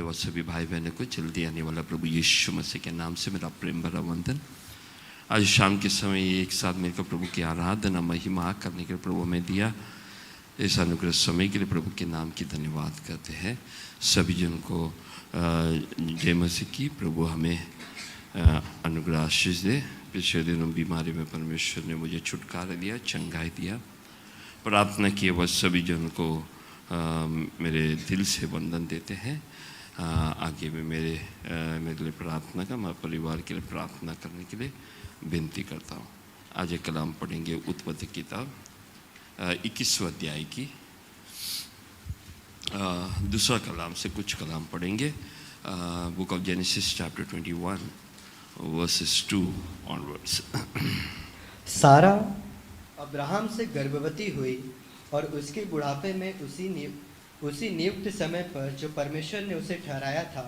और सभी भाई बहनों को जल्दी आने वाला प्रभु यीशु मसीह के नाम से मेरा प्रेम भरा वंदन। आज शाम के समय एक साथ मिलकर प्रभु की आराधना महिमा करने के लिए प्रभु हमें दिया, इस अनुग्रह समय के लिए प्रभु के नाम की धन्यवाद करते हैं। सभी जन को जय मसीह की। प्रभु हमें अनुग्रह आशीष दे। पिछले दिनों बीमारी में परमेश्वर ने मुझे छुटकारा दिया, चंगाई दिया। प्रार्थना किए वह सभी जन को मेरे दिल से वंदन देते हैं। आगे में मेरे लिए प्रार्थना का, मेरे परिवार के लिए प्रार्थना करने के लिए विनती करता हूँ। आज एक कलाम पढ़ेंगे उत्पत्ति किताब 21वें अध्याय की दूसरा कलाम से कुछ कलाम पढ़ेंगे। Book of genesis chapter 21 versus 2 onwards. सारा अब्राहम से गर्भवती हुई और उसके बुढ़ापे में उसी नियुक्त समय पर जो परमेश्वर ने उसे ठहराया था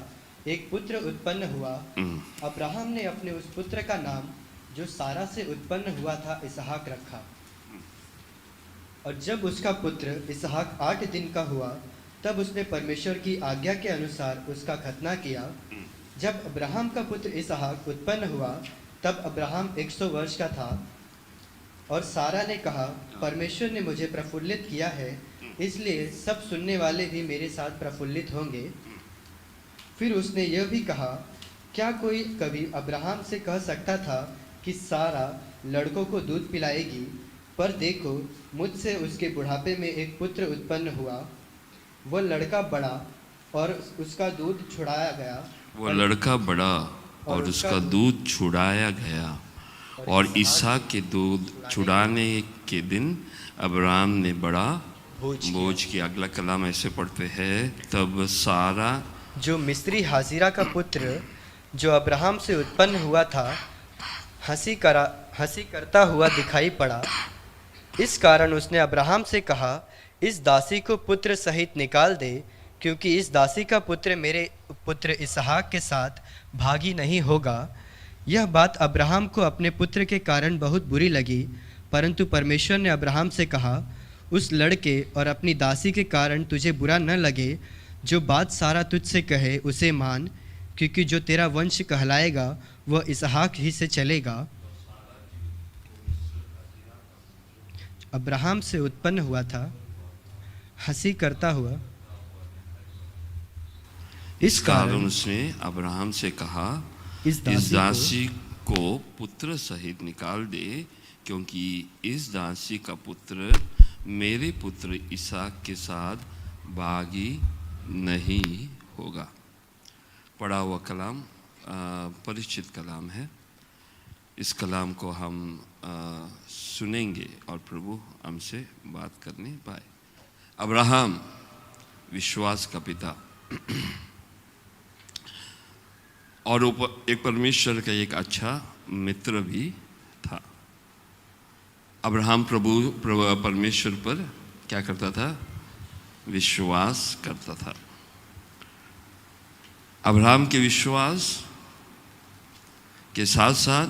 एक पुत्र उत्पन्न हुआ। अब्राहम ने अपने उस पुत्र का नाम जो सारा से उत्पन्न हुआ था इसहाक रखा। और जब उसका पुत्र इसहाक 8 दिन का हुआ तब उसने परमेश्वर की आज्ञा के अनुसार उसका खतना किया। जब अब्राहम का पुत्र इसहाक उत्पन्न हुआ तब अब्राहम 100 वर्ष का था। और सारा ने कहा, परमेश्वर ने मुझे प्रफुल्लित किया है, इसलिए सब सुनने वाले भी मेरे साथ प्रफुल्लित होंगे। फिर उसने यह भी कहा, क्या कोई कभी अब्राहम से कह सकता था कि सारा लड़कों को दूध पिलाएगी? पर देखो, मुझसे उसके बुढ़ापे में एक पुत्र उत्पन्न हुआ। वह लड़का बड़ा और उसका दूध छुड़ाया गया। वह लड़का बड़ा और उसका दूध छुड़ाया गया। और इसहाक के दूध छुड़ाने के दिन अब्राहम ने बड़ा बोझ किया। अगला कलाम ऐसे पढ़ते हैं, तब सारा जो मिस्री हाजिरा का पुत्र जो अब्राहम से उत्पन्न हुआ था हंसी करता हुआ दिखाई पड़ा। इस कारण उसने अब्राहम से कहा, इस दासी को पुत्र सहित निकाल दे, क्योंकि इस दासी का पुत्र मेरे पुत्र इसहाक के साथ भागी नहीं होगा। यह बात अब्राहम को अपने पुत्र के कारण बहुत बुरी लगी, परंतु परमेश्वर ने अब्राहम से कहा, उस लड़के और अपनी दासी के कारण तुझे बुरा न लगे। जो बात सारा तुझसे कहे उसे मान, क्योंकि जो तेरा वंश कहलाएगा वह इसहाक ही से चलेगा। अब्राहम से उत्पन्न हुआ था हंसी करता हुआ। इस कारण उसने अब्राहम से कहा, इस दासी को पुत्र सहित निकाल दे, क्योंकि इस दासी का पुत्र मेरे पुत्र इसहाक के साथ भागी नहीं होगा। पढ़ा हुआ कलाम परिचित कलाम है। इस कलाम को हम सुनेंगे और प्रभु हमसे बात करने पाए। अब्राहम विश्वास का पिता और एक परमेश्वर का एक अच्छा मित्र भी था। अब्राहम परमेश्वर पर क्या करता था? विश्वास करता था। अब्राहम के विश्वास के साथ साथ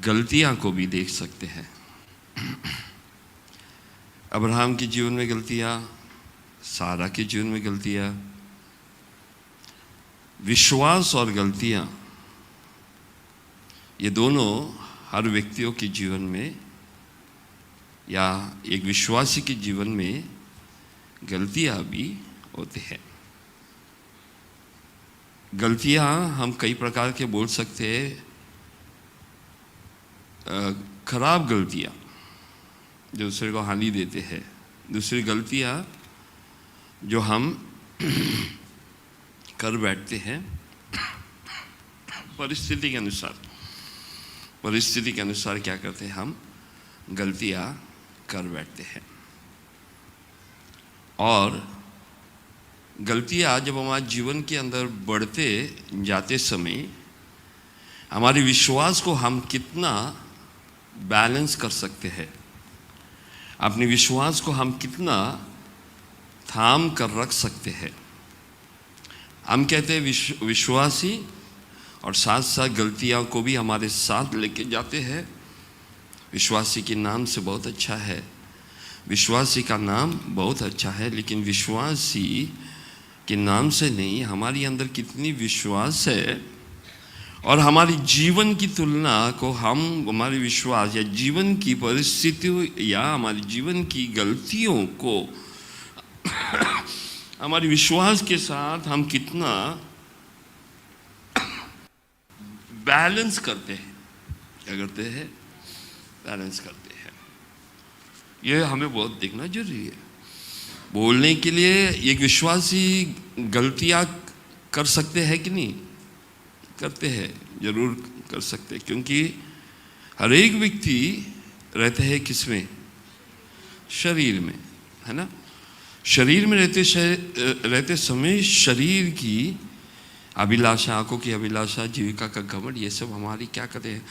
गलतियां को भी देख सकते हैं। अब्राहम के जीवन में गलतियां, सारा के जीवन में गलतियां। विश्वास और गलतियां, ये दोनों हर व्यक्तियों के जीवन में या एक विश्वासी के जीवन में गलतियां भी होते हैं। गलतियां हम कई प्रकार के बोल सकते हैं। खराब गलतियां जो दूसरे को हानि देते हैं। दूसरी गलतियां जो हम कर बैठते हैं परिस्थिति के अनुसार क्या करते हैं? हम गलतियां कर बैठते हैं। और गलतियां जब हमारे जीवन के अंदर बढ़ते जाते समय हमारे विश्वास को हम कितना बैलेंस कर सकते हैं, अपने विश्वास को हम कितना थाम कर रख सकते हैं। हम कहते हैं विश्वासी और साथ साथ गलतियां को भी हमारे साथ लेके जाते हैं। विश्वासी के नाम से बहुत अच्छा है, विश्वासी का नाम बहुत अच्छा है, लेकिन विश्वासी के नाम से नहीं, हमारी अंदर कितनी विश्वास है और हमारी जीवन की तुलना को हम हमारे विश्वास या जीवन की परिस्थितियों या हमारी जीवन की गलतियों को हमारे विश्वास के साथ हम कितना बैलेंस करते हैं। क्या करते हैं? बैलेंस करते हैं। यह हमें बहुत देखना जरूरी है। बोलने के लिए एक विश्वासी गलतियां कर सकते हैं कि नहीं? करते हैं, जरूर कर सकते हैं, क्योंकि हर एक व्यक्ति रहते हैं किसमें? शरीर में, है ना। शरीर में रहते समय शरीर की अभिलाषा, आंखों की अभिलाषा, जीविका का घमंड, ये सब हमारी क्या कहते हैं,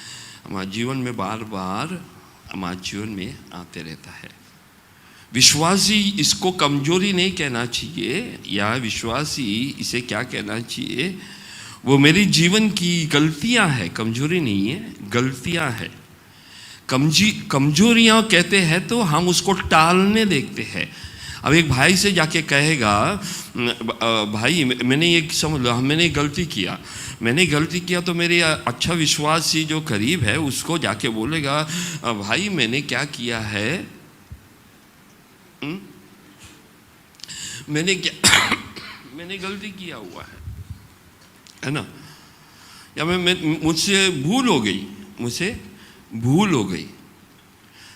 हमारे जीवन में बार बार हमारे जीवन में आते रहता है। विश्वासी इसको कमजोरी नहीं कहना चाहिए, या विश्वासी इसे क्या कहना चाहिए, वो मेरी जीवन की गलतियां है, कमजोरी नहीं है, गलतियां है। कमजोरियां कहते हैं तो हम उसको टालने देखते हैं। अब एक भाई से जाके कहेगा, भाई मैंने एक समझ लो, मैंने गलती किया, तो मेरे अच्छा विश्वासी जो करीब है उसको जाके बोलेगा, भाई मैंने क्या किया है, मैंने गलती किया हुआ है ना, या मुझसे भूल हो गई।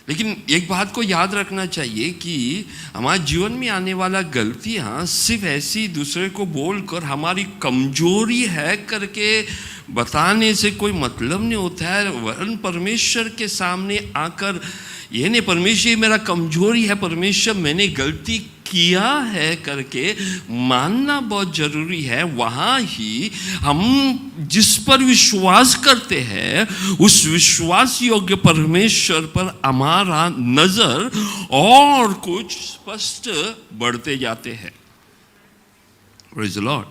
लेकिन एक बात को याद रखना चाहिए कि हमारे जीवन में आने वाला गलतियां सिर्फ ऐसी दूसरे को बोलकर हमारी कमजोरी है करके बताने से कोई मतलब नहीं होता है। वरन परमेश्वर के सामने आकर ये नहीं, परमेश्वर ये मेरा कमजोरी है, परमेश्वर मैंने गलती किया है करके मानना बहुत जरूरी है। वहाँ ही हम जिस पर विश्वास करते हैं उस विश्वास योग्य परमेश्वर पर हमारा नजर और कुछ स्पष्ट बढ़ते जाते हैं। Praise the Lord.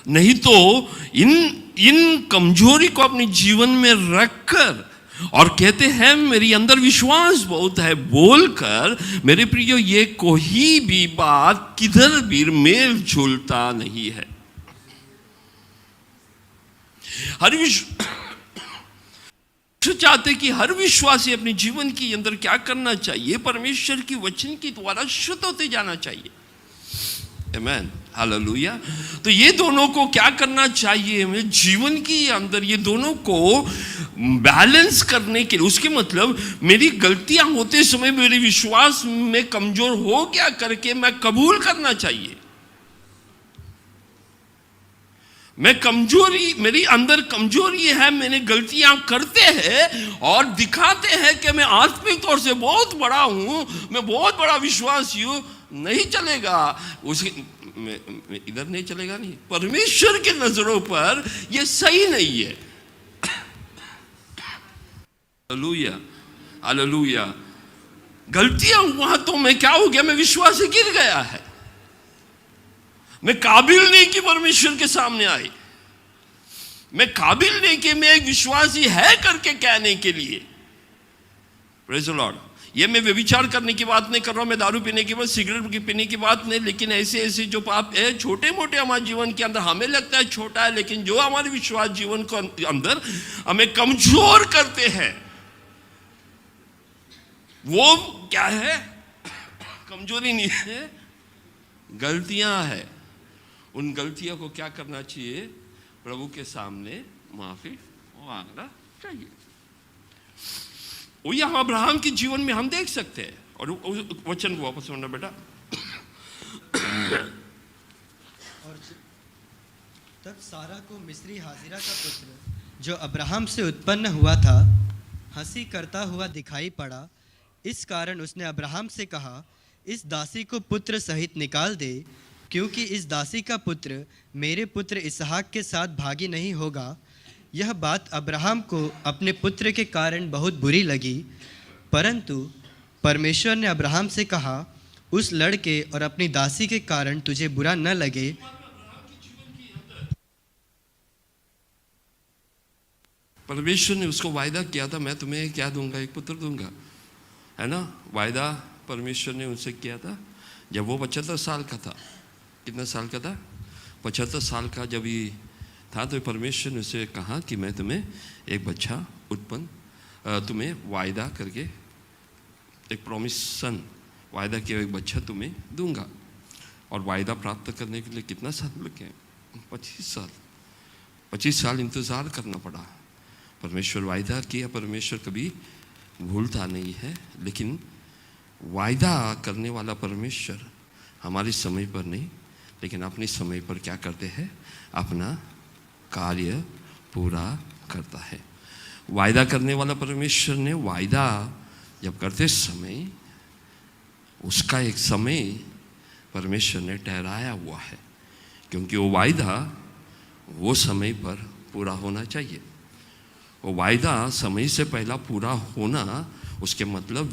नहीं तो इन कमजोरी को अपने जीवन में रखकर और कहते हैं मेरी अंदर विश्वास बहुत है बोलकर, मेरे प्रियो, ये कोई भी बात किधर भी मेल झूलता नहीं है। चाहते कि हर विश्वासी अपने जीवन के अंदर क्या करना चाहिए, परमेश्वर की वचन के द्वारा शुद्ध होते जाना चाहिए। आमीन, हालेलुया। तो ये दोनों को क्या करना चाहिए हमें जीवन के अंदर, ये दोनों को बैलेंस करने के लिए, उसके मतलब मेरी गलतियां होते समय मेरे विश्वास में कमजोर हो क्या करके मैं कबूल करना चाहिए। मेरी अंदर कमजोरी है, मैंने गलतियां करते हैं और दिखाते हैं कि मैं आत्मिक तौर से बहुत बड़ा हूं, मैं बहुत बड़ा विश्वासी हूं। नहीं चलेगा, उसके इधर नहीं चलेगा। नहीं, परमेश्वर के नजरों पर यह सही नहीं है। Hallelujah, hallelujah. गलतियां हुआ तो मैं क्या हो गया, मैं विश्वास से गिर गया है, मैं काबिल नहीं कि परमेश्वर के सामने आए, मैं काबिल नहीं कि मैं एक विश्वासी है करके कहने के लिए। Praise the Lord. ये मैं व्यभिचार करने की बात नहीं कर रहा हूं, मैं दारू पीने की बात, सिगरेट पीने की बात नहीं, लेकिन ऐसे जो पाप है छोटे मोटे हमारे जीवन के अंदर हमें लगता है छोटा है, लेकिन जो हमारे विश्वास जीवन को अंदर हमें कमजोर करते हैं, वो क्या है, कमजोरी नहीं है, गलतियां है। उन गलतियों को क्या करना चाहिए, प्रभु के सामने माफी मांगना चाहिए। वो यहाँ अब्राहम के जीवन में हम देख सकते हैं। और वचन को वापस सुनना बेटा। और तब सारा को मिस्री हाजिरा का पुत्र जो अब्राहम से उत्पन्न हुआ था हंसी करता हुआ दिखाई पड़ा। इस कारण उसने अब्राहम से कहा, इस दासी को पुत्र सहित निकाल दे, क्योंकि इस दासी का पुत्र मेरे पुत्र इसहाक के साथ भागी नहीं होगा। यह बात अब्राहम को अपने पुत्र के कारण बहुत बुरी लगी, परंतु परमेश्वर ने अब्राहम से कहा, उस लड़के और अपनी दासी के कारण तुझे बुरा न लगे। परमेश्वर ने उसको वायदा किया था, मैं तुम्हें क्या दूंगा, एक पुत्र दूंगा, है ना। वायदा परमेश्वर ने उनसे किया था जब वो 75 साल का था। कितना साल का था? 75 साल का जब ये था तो परमेश्वर ने उसे कहा कि मैं तुम्हें एक बच्चा तुम्हें वायदा करके एक प्रॉमिसन वायदा किया एक बच्चा तुम्हें दूंगा। और वायदा प्राप्त करने के लिए कितना साल लगे? 25 साल। 25 साल इंतज़ार करना पड़ा। परमेश्वर वायदा किया, परमेश्वर कभी भूलता नहीं है। लेकिन वायदा करने वाला परमेश्वर हमारे समय पर नहीं, लेकिन अपने समय पर क्या करते हैं? अपना कार्य पूरा करता है। वायदा करने वाला परमेश्वर ने वायदा जब करते समय उसका एक समय परमेश्वर ने ठहराया हुआ है, क्योंकि वो वायदा वो समय पर पूरा होना चाहिए। वो वायदा समय से पहला पूरा होना उसके मतलब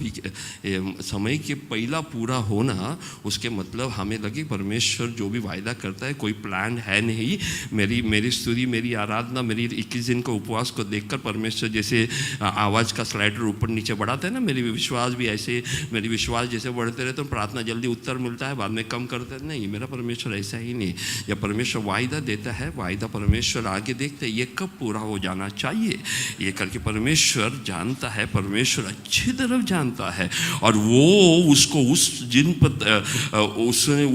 समय के पहला पूरा होना उसके मतलब हमें लगे परमेश्वर जो भी वायदा करता है कोई प्लान है नहीं। मेरी स्तुति, मेरी आराधना, मेरी 21 दिन का उपवास को देखकर परमेश्वर जैसे आवाज़ का स्लाइडर ऊपर नीचे बढ़ाता है ना, मेरी विश्वास भी ऐसे, मेरी विश्वास जैसे बढ़ते रहे तो प्रार्थना जल्दी उत्तर मिलता है, बाद में कम करते हैं। नहीं, मेरा परमेश्वर ऐसा ही नहीं। जब परमेश्वर वायदा देता है, वायदा परमेश्वर आगे देखते हैं ये कब पूरा हो जाना चाहिए, ये करके परमेश्वर जानता है, परमेश्वर अच्छी तरह जानता है। और वो उसको उस दिन पर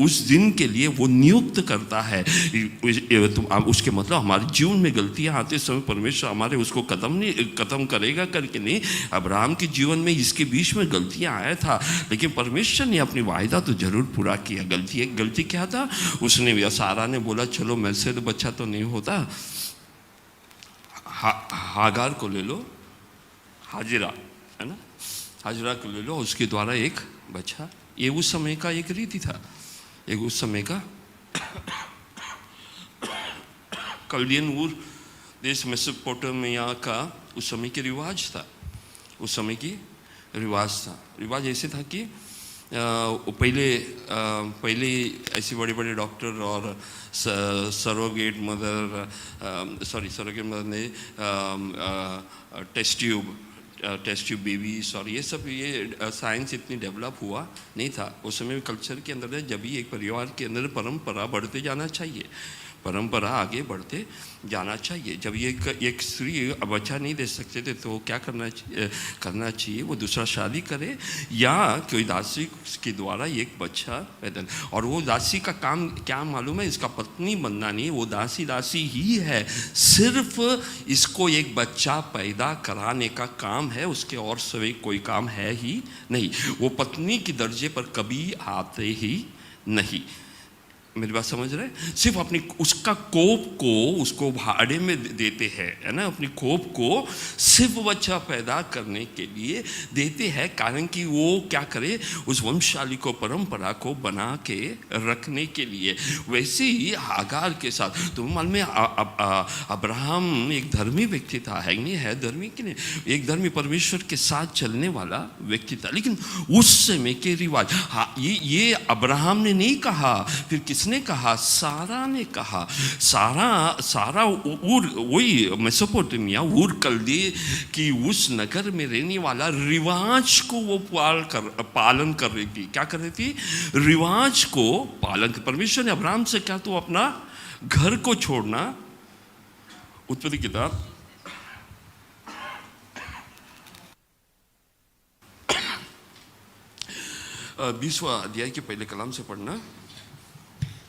उस दिन के लिए वो नियुक्त करता है। उसके मतलब हमारे जीवन में गलतियां आते समय परमेश्वर हमारे उसको खत्म करेगा करके नहीं। अब्राहम के जीवन में इसके बीच में गलतियां आया था, लेकिन परमेश्वर ने अपनी वायदा तो जरूर पूरा किया। गलती क्या था? उसने सारा ने बोला चलो मेरे से तो बच्चा तो नहीं होता, हागार को ले लो, हाजिरा है ना, हाजिरा को ले लो, उसके द्वारा एक बच्चा। ये उस समय का एक रीति था, एक उस समय का कल्डियन ऊर देश मेसोपोटामिया का उस समय के रिवाज था। उस समय की रिवाज ऐसे था कि पहले ऐसे बड़े बड़े डॉक्टर और सरोगेट मदर ने टेस्ट ट्यूब बेबीज और ये सब, ये साइंस इतनी डेवलप हुआ नहीं था उस समय कल्चर के अंदर। जब भी एक परिवार के अंदर परंपरा बढ़ते जाना चाहिए, परंपरा आगे बढ़ते जाना चाहिए। जब ये एक स्त्री बच्चा नहीं दे सकते थे तो क्या करना चाहिए? वो दूसरा शादी करे या कोई दासी के द्वारा एक बच्चा पैदा। और वो दासी का काम क्या मालूम है? इसका पत्नी बनना नहीं, वो दासी ही है, सिर्फ इसको एक बच्चा पैदा कराने का काम है, उसके और सभी कोई काम है ही नहीं। वो पत्नी की दर्जे पर कभी आते ही नहीं। मेरी बात समझ रहे? सिर्फ अपनी उसका कोप को उसको भाड़े में देते हैं, है ना, अपनी कोप को सिर्फ बच्चा पैदा करने के लिए देते हैं, कारण कि वो क्या करे? उस वंशावली को, परंपरा को बना के रखने के लिए। वैसे ही हागार के साथ तुम मालूम है अब्राहम एक धर्मी व्यक्ति था, है नहीं? है धर्मी कि नहीं? एक धर्मी परमेश्वर के साथ चलने वाला व्यक्ति था। लेकिन उस समय के रिवाज, हाँ, ये अब्राहम ने नहीं कहा, फिर किसने कहा? सारा ने कहा। सारा ऊर, वही मेसोपोटामिया, ऊर कल्दे की उस नगर में रहने वाला रिवाज को वो पालन कर रही थी। क्या कर रही थी? रिवाज को पालन। परमेश्वर ने अब्राहम से क्या? तो अपना घर को छोड़ना। उत्पत्ति किताब 20वां अध्याय के पहले कलाम से पढ़ना।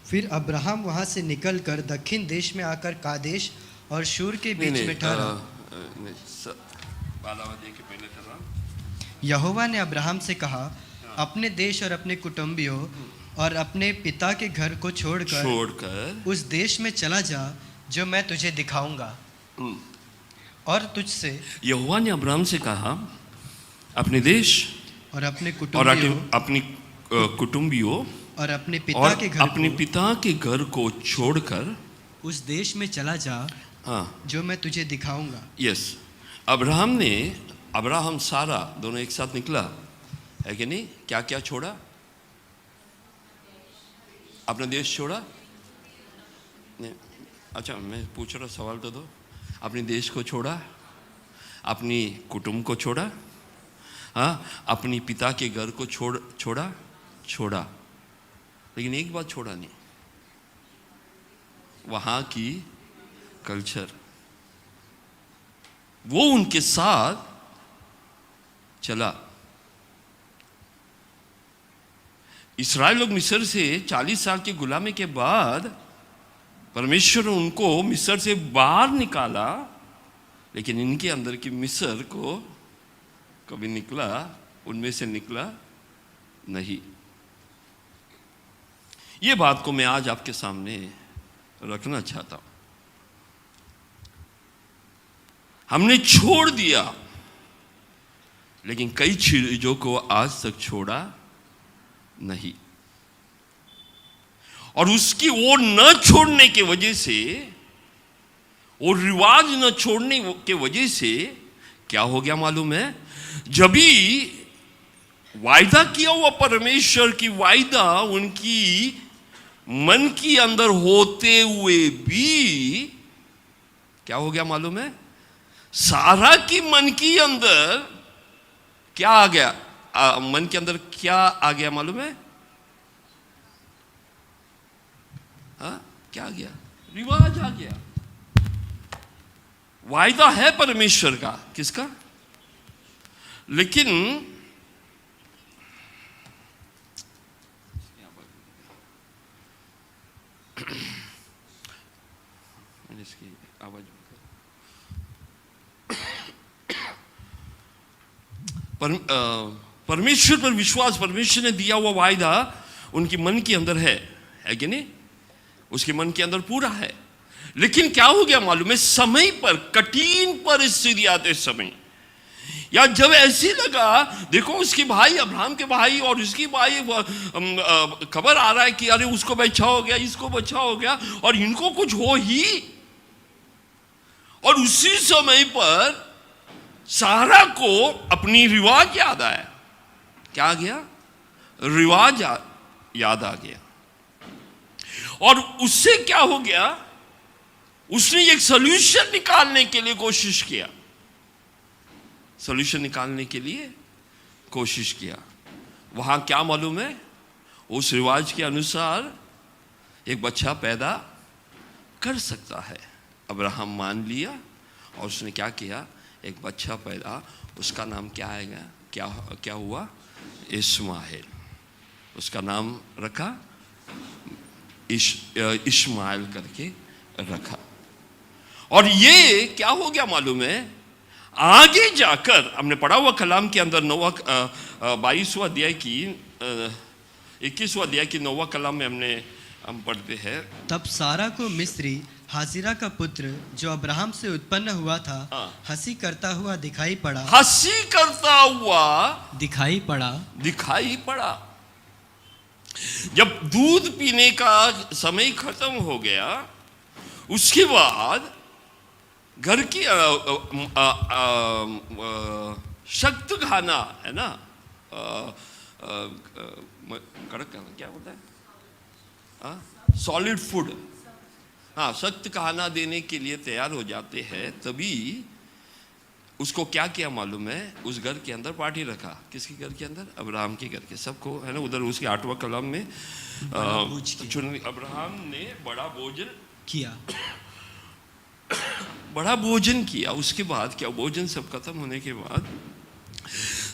फिर अब्राहम वहां से निकलकर दक्षिण देश में आकर कादेश और शूर के बीच में ठहरा। यहोवा ने अब्राहम से कहा, अपने देश और अपने कुटुंबियों और अपने पिता के घर को छोड़कर उस देश में चला जा जो मैं तुझे दिखाऊंगा। और तुझसे, यहोवा ने अब्राहम से कहा, अपने देश और अपने कुटुंबियों और अपने पिता के घर को छोड़कर उस देश में चला जा, हाँ, जो मैं तुझे दिखाऊंगा। यस, अब्राहम सारा दोनों एक साथ निकला, है कि नहीं? क्या क्या छोड़ा? अपना देश छोड़ा? नहीं, अच्छा, मैं पूछ रहा, सवाल तो दो। अपने देश को छोड़ा, अपनी कुटुंब को छोड़ा, हाँ, अपनी पिता के घर को छोड़ा, लेकिन एक बात छोड़ा नहीं। वहां की कल्चर, वो उनके साथ चला। इस्राएल लोग मिस्र से 40 साल की गुलामी के बाद परमेश्वर ने उनको मिस्र से बाहर निकाला, लेकिन इनके अंदर की मिस्र को कभी निकला, उनमें से निकला नहीं। ये बात को मैं आज आपके सामने रखना चाहता हूं। हमने छोड़ दिया, लेकिन कई चीजों को आज तक छोड़ा नहीं, और उसकी ओर न छोड़ने की वजह से, और रिवाज न छोड़ने के वजह से क्या हो गया मालूम है? जब भी वायदा किया हुआ परमेश्वर की वायदा उनकी मन की अंदर होते हुए भी क्या हो गया मालूम है? सारा की मन की अंदर क्या आ गया? मन के अंदर क्या आ गया मालूम है? क्या आ गया? रिवाज आ गया। वायदा है परमेश्वर का, किसका? लेकिन इसकी आवाज परमेश्वर पर विश्वास, परमेश्वर ने दिया हुआ वायदा उनके मन के अंदर है कि नहीं? उसके मन के अंदर पूरा है। लेकिन क्या हो गया मालूम है? समय पर, कठिन परिस्थिति आते समय, या जब ऐसे लगा, देखो उसके भाई, अब्राहम के भाई और उसकी भाई, खबर आ रहा है कि अरे उसको बच्चा हो गया, इसको बच्चा हो गया, और इनको कुछ हो ही, और उसी समय पर सारा को अपनी रिवाज याद आया। क्या आ गया? रिवाज याद आ गया। और उससे क्या हो गया? उसने एक सॉल्यूशन निकालने के लिए कोशिश किया, सॉल्यूशन निकालने के लिए कोशिश किया। वहां क्या मालूम है? उस रिवाज के अनुसार एक बच्चा पैदा कर सकता है। अब्राहम मान लिया और उसने क्या किया? एक बच्चा पैदा, उसका नाम क्या आएगा? क्या हुआ? इस्माइल। उसका नाम रखा इस्माइल करके रखा। और ये क्या हो गया मालूम है? आगे जाकर हमने पढ़ा हुआ कलाम के अंदर 22वां अध्याय की 21वां अध्याय की 9वां कलाम में हम पढ़ते हैं, तब सारा को मिस्री हाजिरा का पुत्र जो अब्राहम से उत्पन्न हुआ था हंसी करता हुआ दिखाई पड़ा। हंसी करता हुआ दिखाई पड़ा। जब दूध पीने का समय खत्म हो गया, उसके बाद घर की सख्त खाना है ना, कड़क खाना क्या बोलता है, सॉलिड फूड, हाँ, सख्त खाना देने के लिए तैयार हो जाते हैं, तभी उसको क्या किया मालूम है? उस घर के अंदर पार्टी रखा। किसके घर के अंदर? अब्राहम के घर के। सबको है ना, उधर उसके 8वां कलाम में अब्राहम ने बड़ा भोजन किया। उसके बाद क्या? भोजन सब खत्म होने के बाद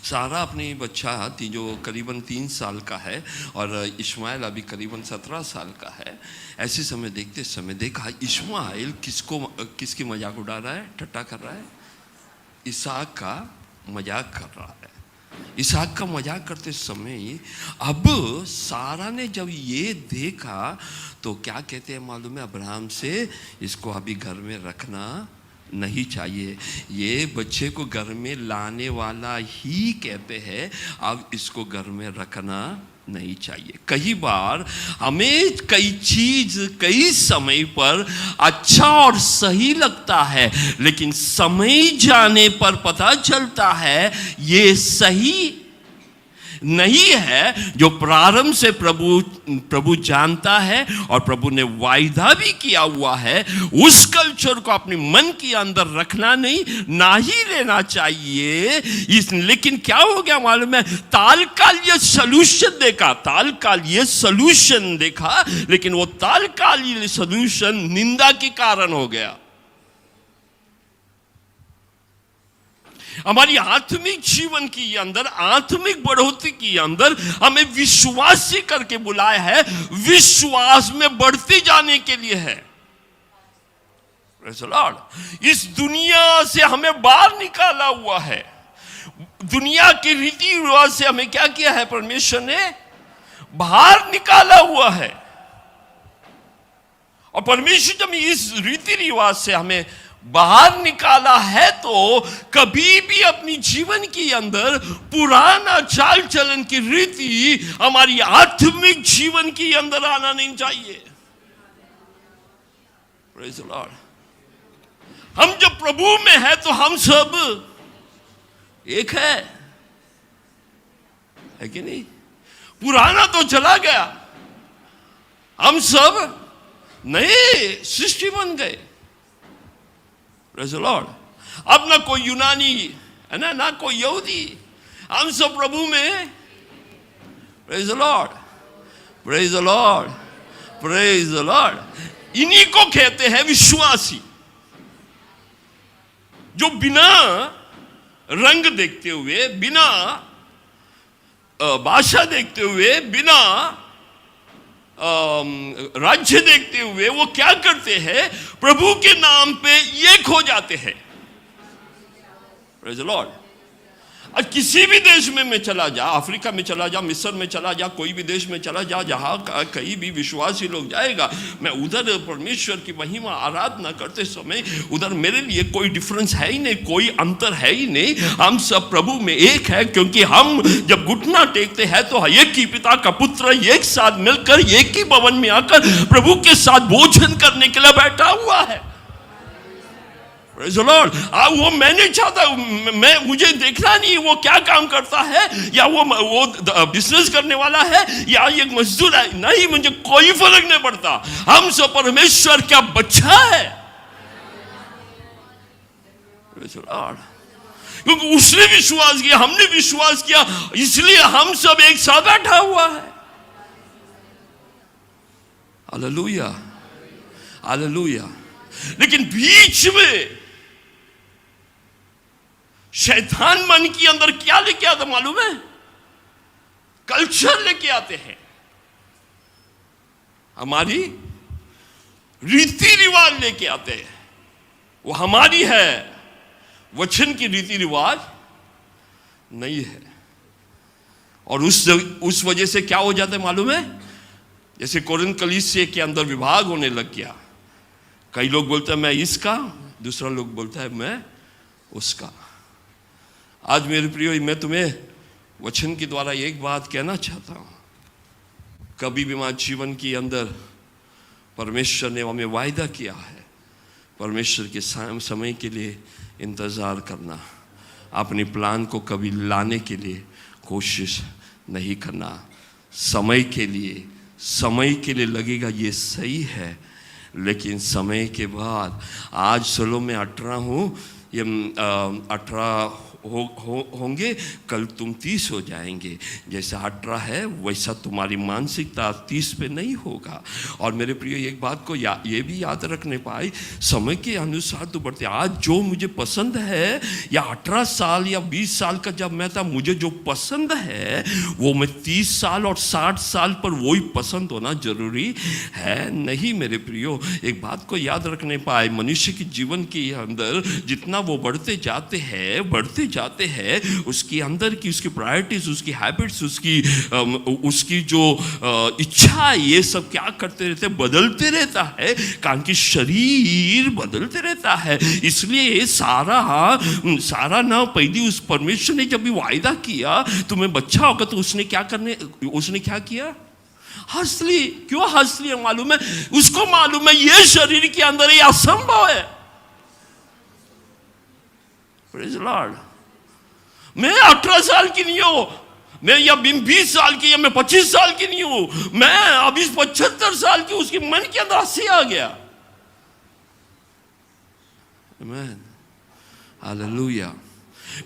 सारा अपनी बच्चा थी जो करीबन 3 साल का है, और इस्माइल अभी करीबन 17 साल का है। ऐसे समय देखते समय देखा इस्माइल किसकी मजाक उड़ा रहा है, ठट्टा कर रहा है? इसहाक का मजाक कर रहा है। इसहाक का मजाक करते समय अब सारा ने जब ये देखा तो क्या कहते हैं मालूम है? अब्राहम से, इसको अभी घर में रखना नहीं चाहिए, ये बच्चे को घर में लाने वाला ही कहते हैं, अब इसको घर में रखना नहीं चाहिए। कई बार हमें कई चीज कई समय पर अच्छा और सही लगता है, लेकिन समय जाने पर पता चलता है ये सही नहीं है जो प्रारंभ से प्रभु जानता है और प्रभु ने वायदा भी किया हुआ है, उस कल्चर को अपने मन के अंदर रखना नहीं, ना ही लेना चाहिए। लेकिन क्या हो गया मालूम है, तात्कालिक सलूशन देखा, लेकिन वो तात्कालिक सलूशन निंदा के कारण हो गया। हमारी आत्मिक जीवन के अंदर, आत्मिक बढ़ोतरी के अंदर हमें विश्वासी करके बुलाया है, विश्वास में बढ़ते जाने के लिए है। Praise the Lord। इस दुनिया से हमें बाहर निकाला हुआ है, दुनिया के रीति रिवाज से हमें क्या किया है, परमेश्वर ने बाहर निकाला हुआ है। और परमेश्वर जब इस रीति रिवाज से हमें बाहर निकाला है तो कभी भी अपनी जीवन के अंदर पुराना चाल चलन की रीति हमारी आत्मिक जीवन के अंदर आना नहीं चाहिए। Praise the Lord। हम जब प्रभु में है तो हम सब एक है कि नहीं? पुराना तो चला गया, हम सब नए सृष्टि बन गए। Praise the Lord। अब ना कोई यूनानी है ना कोई यहूदी, हम सब प्रभु में। Praise the Lord। Praise the Lord। Praise the Lord। इन्हीं को कहते हैं विश्वासी, जो बिना रंग देखते हुए, बिना भाषा देखते हुए, बिना राज्य देखते हुए वो क्या करते हैं, प्रभु के नाम पे एक हो जाते हैं। Praise the Lord। और किसी भी देश में मैं चला जा, अफ्रीका में चला जा, मिस्र में चला जा, कोई भी देश में चला जा, जहां कहीं भी विश्वासी लोग जाएगा, मैं उधर परमेश्वर की महिमा आराधना करते समय उधर मेरे लिए कोई डिफरेंस है ही नहीं, कोई अंतर है ही नहीं। हम सब प्रभु में एक है, क्योंकि हम जब घुटना टेकते हैं तो एक ही पिता का पुत्र एक साथ मिलकर एक ही भवन में आकर प्रभु के साथ भोजन करने के लिए बैठा हुआ है। Praise the Lord। वो मैं नहीं चाहता, मुझे देखना नहीं वो क्या काम करता है, या वो बिजनेस करने वाला है या एक मजदूर है, नहीं, मुझे कोई फर्क नहीं पड़ता। हम सब परमेश्वर का बच्चा है। Praise the Lord। क्योंकि उसने विश्वास किया, हमने विश्वास किया, इसलिए हम सब एक साथ बैठा हुआ है। Hallelujah, hallelujah. लेकिन बीच में शैतान मन के अंदर क्या लेके आता मालूम है? कल्चर लेके आते हैं, हमारी रीति रिवाज लेके आते हैं। वो हमारी है, वचन की रीति रिवाज नहीं है। और उस वजह से क्या हो जाता है मालूम है? जैसे कोरिन्थ कलीसिया के अंदर विभाग होने लग गया। कई लोग बोलते हैं मैं इसका, दूसरा लोग बोलता है मैं उसका। आज मेरे प्रियो, मैं तुम्हें वचन के द्वारा एक बात कहना चाहता हूं, कभी भी हमारे जीवन के अंदर परमेश्वर ने हमें वायदा किया है, परमेश्वर के समय के लिए इंतज़ार करना, अपने प्लान को कभी लाने के लिए कोशिश नहीं करना। समय के लिए लगेगा ये सही है, लेकिन समय के बाद, आज 16 में 18 हूँ, ये 18 होंगे, कल तुम 30 हो जाएंगे। जैसा 18 है वैसा तुम्हारी मानसिकता 30 पे नहीं होगा। और मेरे प्रिय, एक बात को ये भी याद रखने पाए, समय के अनुसार तो बढ़ते। आज जो मुझे पसंद है, या 18 साल या 20 साल का जब मैं था, मुझे जो पसंद है वो मैं 30 साल और 60 साल पर वही पसंद होना जरूरी है नहीं। मेरे प्रियो, एक बात को याद रखने पाए, मनुष्य के जीवन के अंदर जितना वो बढ़ते जाते हैं, उसके अंदर की उसकी प्रायोरिटीज, उसकी हैबिट्स, उसकी जो इच्छा, ये सब क्या करते रहते, बदलते रहता है, कारण कि शरीर बदलते रहता है। इसलिए सारा ना पैदी, उस परमेश्वर ने जब भी वायदा किया तुम्हें बच्चा होगा, तो उसने क्या किया? हंस ली। क्यों हंस लिया मालूम है? उसको मालूम है ये शरीर के अंदर ये असंभव है। Praise the Lord। मैं 18 साल की नहीं हूं, मैं या 20 साल की या मैं 25 साल की नहीं हूं, मैं अभी 75 साल की, उसके मन के अंदर हंसी आ गया। आमीन, हालेलुया।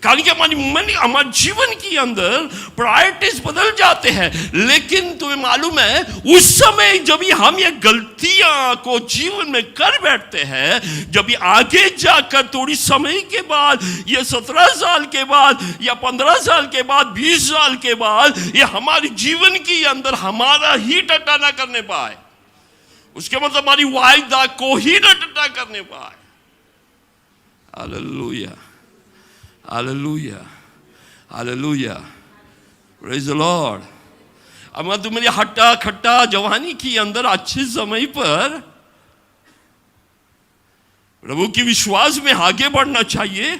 कारण कि हमारे जीवन के अंदर प्रायोरिटीज बदल जाते हैं। लेकिन तुम्हें मालूम है, उस समय जब हम ये गलतियां को जीवन में कर बैठते हैं, जब आगे जाकर थोड़ी समय के बाद, ये 17 साल के बाद या 15 साल के बाद, 20 साल के बाद, ये हमारे जीवन के अंदर हमारा ही टट्टा ना करने पाए, उसके मतलब हमारी वायदा को ही ना टट्टा करने पाए। Hallelujah, hallelujah, hallelujah, praise the Lord. अब तुम्हारी हट्टा खट्टा जवानी के अंदर अच्छे समय पर प्रभु की विश्वास में आगे बढ़ना चाहिए,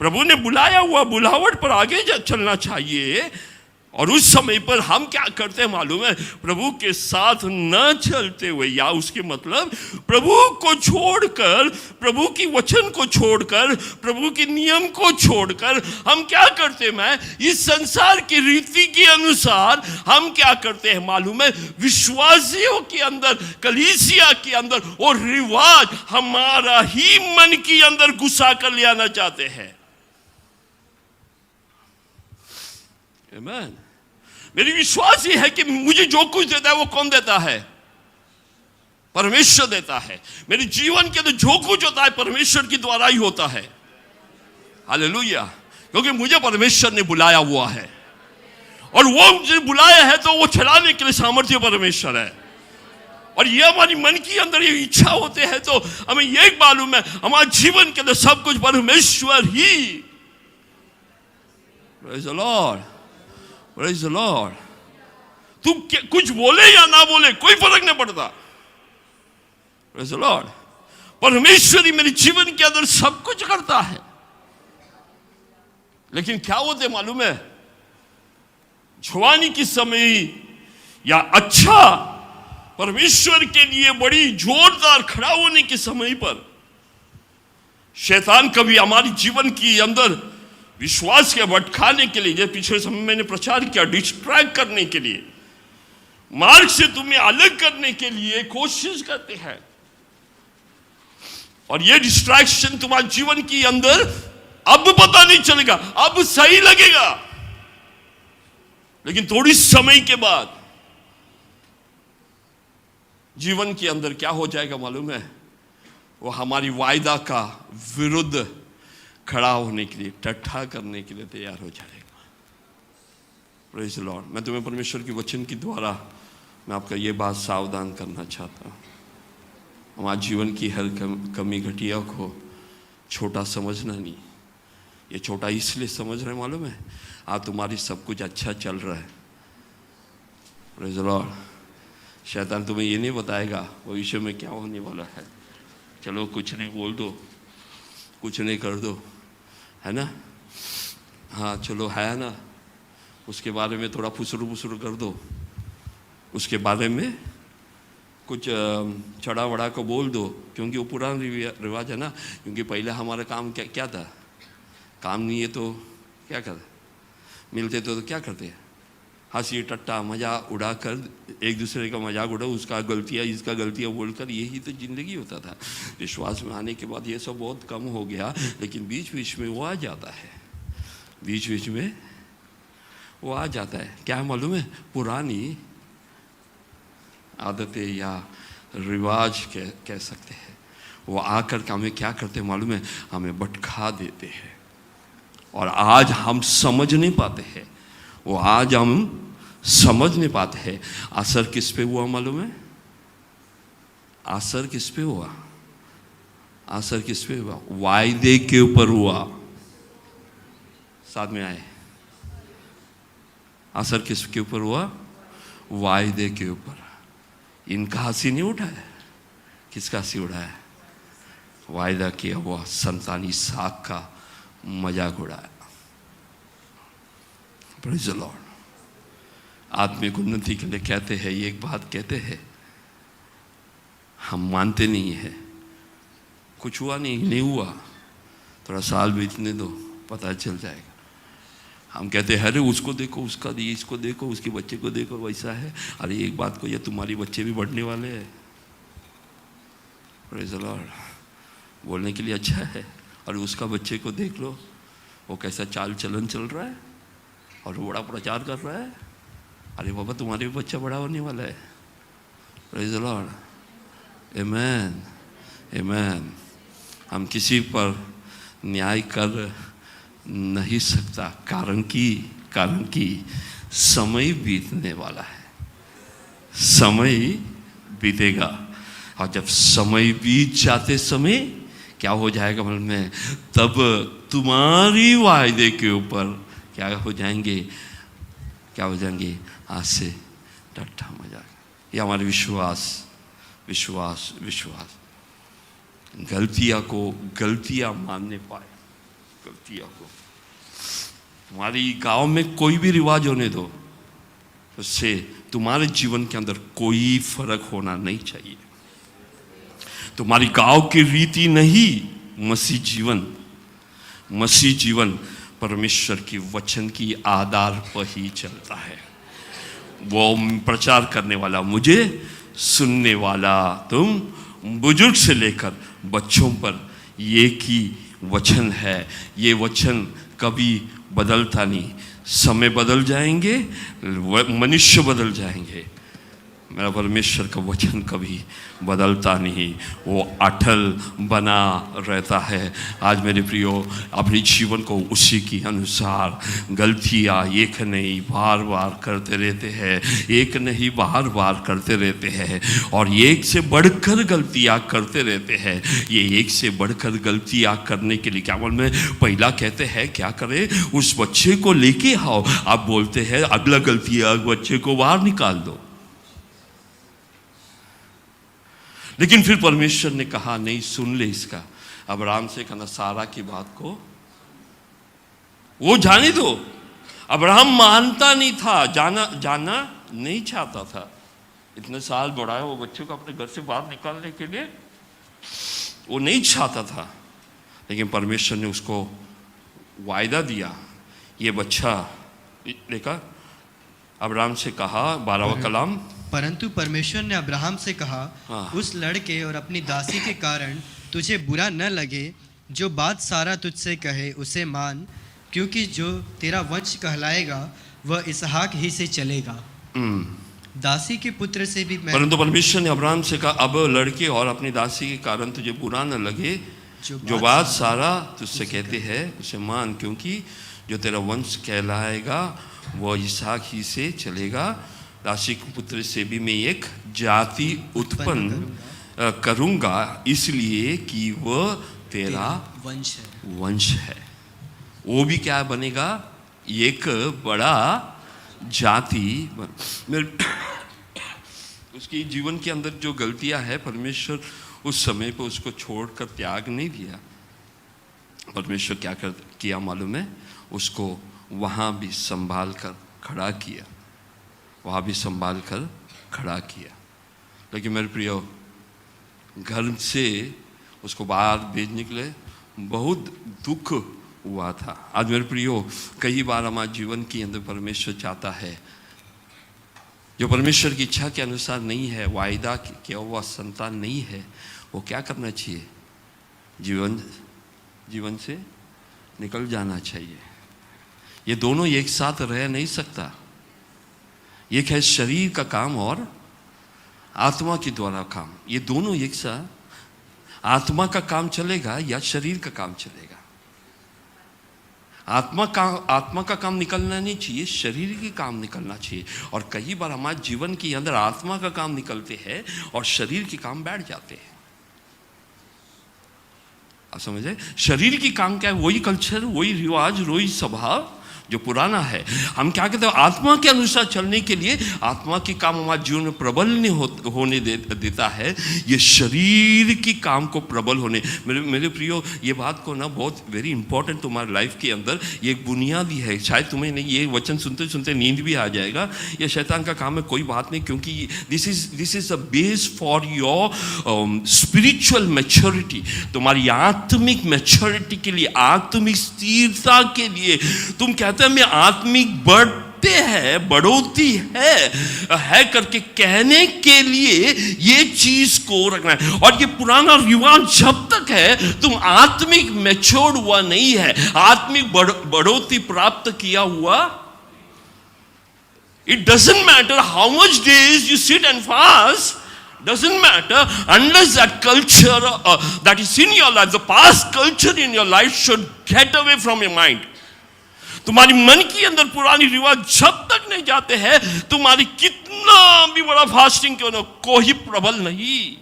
प्रभु ने बुलाया हुआ बुलावट पर आगे चलना चाहिए। और उस समय पर हम क्या करते हैं मालूम है, प्रभु के साथ न चलते हुए, या उसके मतलब प्रभु को छोड़कर, प्रभु की वचन को छोड़कर, प्रभु के नियम को छोड़कर हम क्या करते हैं, मैं इस संसार की रीति के अनुसार हम क्या करते हैं मालूम है, विश्वासियों के अंदर, कलीसिया के अंदर वो रिवाज हमारा ही मन के अंदर घुसा कर ले आना चाहते हैं। आमीन। मेरी विश्वास ये है कि मुझे जो कुछ देता है वो कौन देता है? परमेश्वर देता है। मेरे जीवन के अंदर जो कुछ होता है परमेश्वर के द्वारा ही होता है। हालेलुया। क्योंकि मुझे परमेश्वर ने बुलाया हुआ है, और वो मुझे बुलाया है तो वो चलाने के लिए सामर्थ्य परमेश्वर है। और ये हमारी मन के अंदर ये इच्छा होते हैं तो हमें ये मालूम है, हमारे जीवन के अंदर सब कुछ परमेश्वर ही। Praise the Lord, praise the Lord. तुम कुछ बोले या ना बोले कोई फर्क नहीं पड़ता। Praise the Lord. परमेश्वर ही मेरे जीवन के अंदर सब कुछ करता है। लेकिन क्या होते मालूम है, जवानी के समय या अच्छा परमेश्वर के लिए बड़ी जोरदार खड़ा होने के समय पर शैतान कभी हमारे जीवन के अंदर विश्वास के भटकाने के लिए, जैसे पिछले समय मैंने प्रचार किया, डिस्ट्रैक्ट करने के लिए, मार्ग से तुम्हें अलग करने के लिए कोशिश करते हैं। और ये डिस्ट्रैक्शन तुम्हारे जीवन के अंदर अब पता नहीं चलेगा, अब सही लगेगा, लेकिन थोड़ी समय के बाद जीवन के अंदर क्या हो जाएगा मालूम है, वो हमारी वायदा का विरुद्ध खड़ा होने के लिए, टट्ठा करने के लिए तैयार हो जाएगा। Praise the Lord. मैं तुम्हें परमेश्वर की वचन के द्वारा मैं आपका ये बात सावधान करना चाहता हूँ, हमारे जीवन की हर कमी घटिया को छोटा समझना नहीं। ये छोटा इसलिए समझ रहे मालूम है, आज तुम्हारी सब कुछ अच्छा चल रहा है। Praise the Lord. शैतान तुम्हें ये नहीं बताएगा भविष्य में क्या होने वाला है। चलो कुछ नहीं बोल दो, कुछ नहीं कर दो, है ना, हाँ चलो है ना, उसके बारे में थोड़ा फुसरू फुसरू कर दो, उसके बारे में कुछ चढ़ा वड़ा को बोल दो, क्योंकि वो पुराना रिवाज है ना। क्योंकि पहले हमारा काम क्या था, काम नहीं है तो क्या कर, मिलते तो क्या करते हैं, हंसी टट्टा मजाक उड़ाकर एक दूसरे का मजाक उड़ा, उसका गलतियाँ इसका गलतियाँ बोलकर, यही तो ज़िंदगी होता था। विश्वास में आने के बाद ये सब बहुत कम हो गया, लेकिन बीच बीच में वो आ जाता है, बीच बीच में वो आ जाता है। क्या मालूम है, पुरानी आदतें या रिवाज कह सकते हैं, वो आकर के हमें क्या करते हैं मालूम है, हमें भटका देते हैं। और आज हम समझ नहीं पाते हैं, वो आज हम समझ नहीं पाते हैं। असर किस पे हुआ मालूम है, असर किस पे हुआ, असर किस पे हुआ, वायदे के ऊपर हुआ। साथ में आए, असर किसके ऊपर हुआ, वायदे के ऊपर। इनका हंसी नहीं उठा है, किसका हंसी उड़ा है, वायदा किया हुआ संतान इसहाक का मजाक उड़ाया। Praise the Lord. आत्मिक उन्नति के लिए कहते हैं, ये एक बात कहते हैं, हम मानते नहीं है, कुछ हुआ नहीं हुआ, थोड़ा साल बीतने दो पता चल जाएगा। हम कहते हैं अरे उसको देखो, उसका दिए, इसको देखो, उसके बच्चे को देखो, वैसा है। अरे एक बात को, ये तुम्हारे बच्चे भी बढ़ने वाले हैं। Praise the Lord. बोलने के लिए अच्छा है। और उसका बच्चे को देख लो, वो कैसा चाल चलन चल रहा है और वो बड़ा प्रचार कर रहा है। अरे बाबा तुम्हारे भी बच्चा बड़ा होने वाला है। Praise the Lord. Amen, amen. हम किसी पर न्याय कर नहीं सकता, कारण कि समय बीतने वाला है। समय बीतेगा और जब समय बीत जाते समय क्या हो जाएगा मालूम में, तब तुम्हारी वायदे के ऊपर क्या हो जाएंगे, आज से ठट्ठा मजाक। ये हमारे विश्वास गलतियां मानने पाए। गलतियां को तुम्हारी गांव में कोई भी रिवाज होने दो, उससे तुम्हारे जीवन के अंदर कोई फर्क होना नहीं चाहिए। तुम्हारी गांव की रीति नहीं, मसीह जीवन परमेश्वर की वचन की आधार पर ही चलता है। वो प्रचार करने वाला मुझे, सुनने वाला तुम, बुजुर्ग से लेकर बच्चों पर एक ही वचन है। ये वचन कभी बदलता नहीं। समय बदल जाएंगे, मनुष्य बदल जाएंगे, मेरा परमेश्वर का वचन कभी बदलता नहीं, वो अटल बना रहता है। आज मेरे प्रियो, अपने जीवन को उसी के अनुसार गलतियाँ एक नहीं बार बार करते रहते हैं, और एक से बढ़कर गलतियाँ करते रहते हैं। ये एक से बढ़कर गलतियाँ करने के लिए क्या बोल में पहला कहते हैं क्या करें, उस बच्चे को लेके आओ। आप बोलते हैं अगला गलतियाँ बच्चे को बाहर निकाल दो। लेकिन फिर परमेश्वर ने कहा नहीं, सुन ले इसका। अब्राहम से कहना सारा की बात को वो जाने दो। अब्राहम मानता नहीं था, जाना नहीं चाहता था। इतने साल बढ़ाए वो बच्चे को अपने घर से बाहर निकालने के लिए वो नहीं चाहता था। लेकिन परमेश्वर ने उसको वायदा दिया। ये बच्चा देखा, अब्राहम से कहा 12वां कलाम, परंतु परमेश्वर ने अब्राहम से कहा, उस लड़के और अपनी दासी के कारण तुझे बुरा न लगे, जो बात सारा तुझसे कहे उसे मान, क्योंकि जो तेरा वंश कहलाएगा वह इसहाक ही से चलेगा। दासी के पुत्र से भी मैं, परंतु परमेश्वर ने अब्राहम से कहा, अब लड़के और अपनी दासी के कारण तुझे बुरा न लगे, जो बात सारा तुझसे कहते हैं उसे मान, क्योंकि जो तेरा वंश कहलाएगा वह इसहाक ही से चलेगा। दासी के पुत्र से भी मैं एक जाति उत्पन्न करूंगा, इसलिए कि वह तेरा वंश है। वो भी क्या बनेगा, एक बड़ा जाति। उसकी जीवन के अंदर जो गलतियां है, परमेश्वर उस समय पर उसको छोड़कर त्याग नहीं दिया। परमेश्वर क्या किया मालूम है, उसको वहाँ भी संभाल कर खड़ा किया। लेकिन मेरे प्रियो, घर से उसको बाहर भेजने के लिए बहुत दुख हुआ था। आज मेरे प्रियो, कई बार हमारे जीवन के अंदर परमेश्वर चाहता है जो परमेश्वर की इच्छा के अनुसार नहीं है, वायदा किया हुआ संतान नहीं है, वो क्या करना चाहिए, जीवन से निकल जाना चाहिए। ये दोनों एक साथ रह नहीं सकता। एक है शरीर का काम और आत्मा के द्वारा काम। ये दोनों एक साथ, आत्मा का काम चलेगा या शरीर का काम चलेगा। आत्मा का काम निकलना नहीं चाहिए, शरीर के काम निकलना चाहिए। और कई बार हमारे जीवन के अंदर आत्मा का काम निकलते हैं और शरीर के काम बैठ जाते हैं। आप समझे, शरीर की काम क्या है, वही कल्चर, वही रिवाज, वही स्वभाव जो पुराना है। हम क्या कहते हैं, आत्मा के अनुसार चलने के लिए आत्मा की काम हमारे जीवन में प्रबल नहीं होने देता है, ये शरीर की काम को प्रबल होने। मेरे प्रियो, ये बात को ना बहुत वेरी इंपॉर्टेंट तुम्हारे लाइफ के अंदर ये एक बुनियादी है। शायद तुम्हें नहीं, ये वचन सुनते सुनते नींद भी आ जाएगा, ये शैतान का काम है, कोई बात नहीं, क्योंकि this is a base for your spiritual maturity. तुम्हारी आत्मिक मैच्योरिटी के लिए, आत्मिक स्थिरता के लिए तुम क्या कहता है मैं आत्मिक बढ़ते हैं, बढ़ोती है करके कहने के लिए ये चीज को रखना है। और ये पुराना रिवाज जब तक है तुम आत्मिक मैच्योर हुआ नहीं है, आत्मिक बढ़ोती प्राप्त किया हुआ, it doesn't matter how much days you sit and fast, doesn't matter unless that culture that is in your life, the past culture in your life should get away from your mind. तुम्हारी मन के अंदर पुरानी रिवाज जब तक नहीं जाते हैं, तुम्हारी कितना भी बड़ा फास्टिंग क्यों ना, कोई प्रबल नहीं।